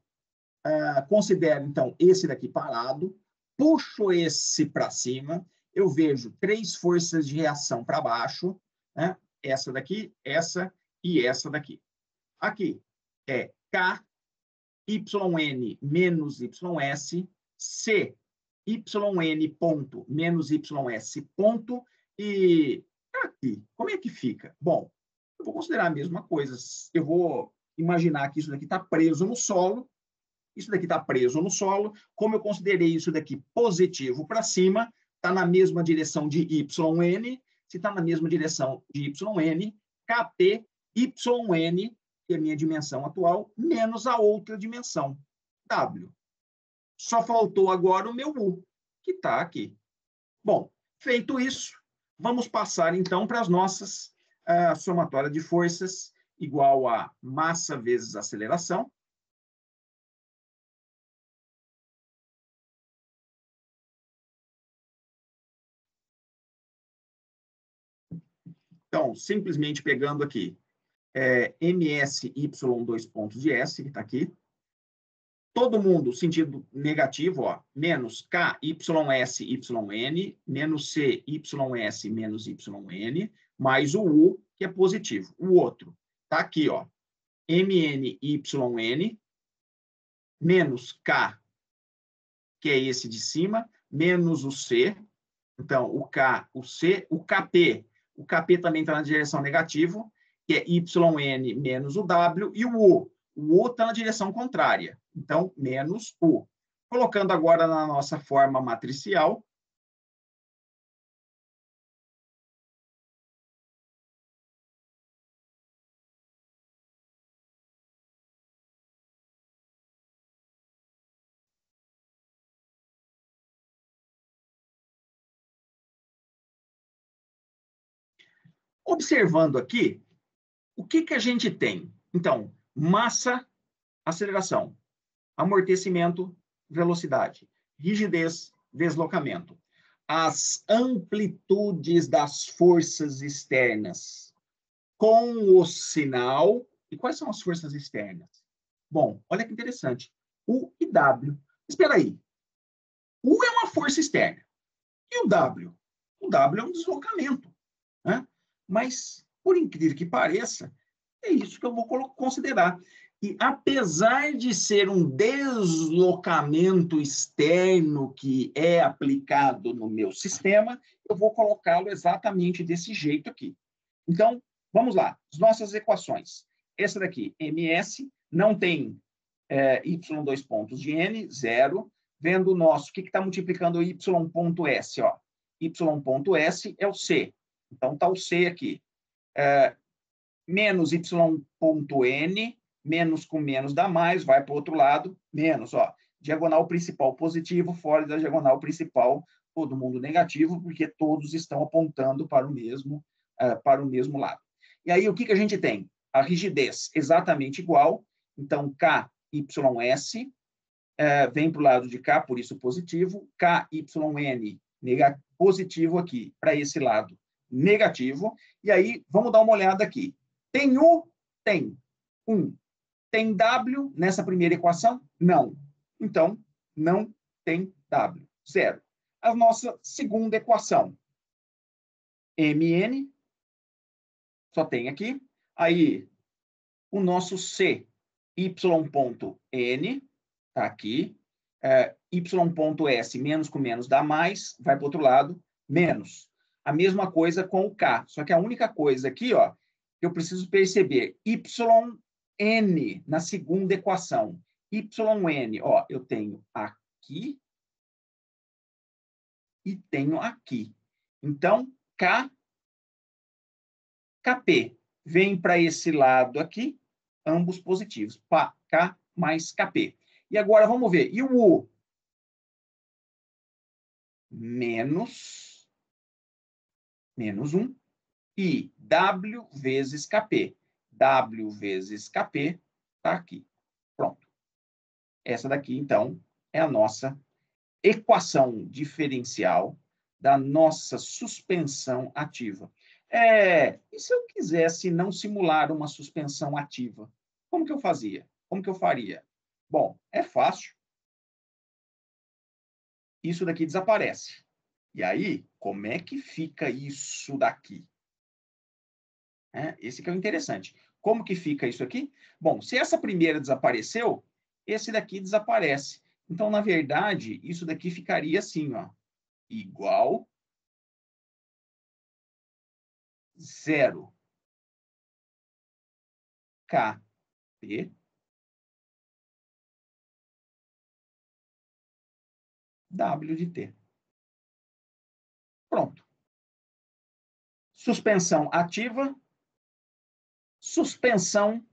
Considero, então, esse daqui parado, puxo esse para cima, eu vejo três forças de reação para baixo, né? Essa daqui, essa e essa daqui. Aqui é K, YN menos YS, C, YN ponto menos YS ponto, e aqui, como é que fica? Bom, eu vou considerar a mesma coisa. Eu vou imaginar que isso daqui está preso no solo, isso daqui está preso no solo. Como eu considerei isso daqui positivo para cima, está na mesma direção de YN. Se está na mesma direção de YN, KP, YN, que é a minha dimensão atual, menos a outra dimensão, W. Só faltou agora o meu U, que está aqui. Bom, feito isso, vamos passar, então, para as nossas somatória de forças igual a massa vezes aceleração. Então, simplesmente pegando aqui, MS, Y, 2 pontos de S, que está aqui. Todo mundo, sentido negativo, ó, menos K, YS, YN, menos C, YS, menos YN, mais o U, que é positivo. O outro está aqui, ó, MN, YN, menos K, que é esse de cima, menos o C. Então, o K, o C, o KP. O KP também está na direção negativa, que é YN menos o W, e o O. O O está na direção contrária. Então, menos O. Colocando agora na nossa forma matricial, observando aqui, o que que a gente tem? Então, massa, aceleração, amortecimento, velocidade, rigidez, deslocamento. As amplitudes das forças externas com o sinal. E quais são as forças externas? Bom, olha que interessante. U e W. Espera aí. U é uma força externa. E o W? O W é um deslocamento, né? Mas, por incrível que pareça, é isso que eu vou considerar. E apesar de ser um deslocamento externo que é aplicado no meu sistema, eu vou colocá-lo exatamente desse jeito aqui. Então, vamos lá. As nossas equações. Essa daqui, MS, não tem y2 pontos de n, 0. Vendo o nosso, o que está multiplicando o y.s? Ó. Y.s é o C. Então, está o C aqui. Menos y.n, menos com menos dá mais, vai para o outro lado, menos. Ó. Diagonal principal positivo, fora da diagonal principal, todo mundo negativo, porque todos estão apontando para o mesmo lado. E aí, o que a gente tem? A rigidez exatamente igual. Então, KYS vem para o lado de cá, por isso positivo. KYN positivo aqui, para esse lado negativo. E aí, vamos dar uma olhada aqui. Tem U? Tem. 1. Tem W nessa primeira equação? Não. Então, não tem W. 0. A nossa segunda equação. MN, só tem aqui. Aí, o nosso C, Y.N, está aqui. Y.S, menos com menos dá mais, vai para o outro lado, menos. A mesma coisa com o K. Só que a única coisa aqui, ó, que eu preciso perceber, YN na segunda equação. YN, ó, eu tenho aqui e tenho aqui. Então, KP vem para esse lado aqui, ambos positivos. K mais KP. E agora vamos ver. E o U? Menos 1. E W vezes KP. W vezes KP está aqui. Pronto. Essa daqui, então, é a nossa equação diferencial da nossa suspensão ativa. E se eu quisesse não simular uma suspensão ativa? Como que eu fazia? Como que eu faria? Bom, é fácil. Isso daqui desaparece. E aí, como é que fica isso daqui? Esse que é o interessante. Como que fica isso aqui? Bom, se essa primeira desapareceu, esse daqui desaparece. Então, na verdade, isso daqui ficaria assim, ó, igual 0 KP W de T. Pronto. Suspensão ativa, suspensão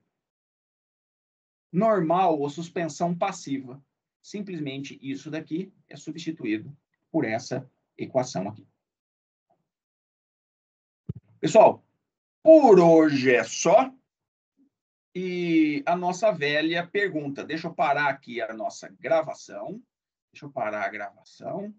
normal ou suspensão passiva. Simplesmente isso daqui é substituído por essa equação aqui. Pessoal, por hoje é só. E a nossa velha pergunta. Deixa eu parar aqui a nossa gravação. Deixa eu parar a gravação.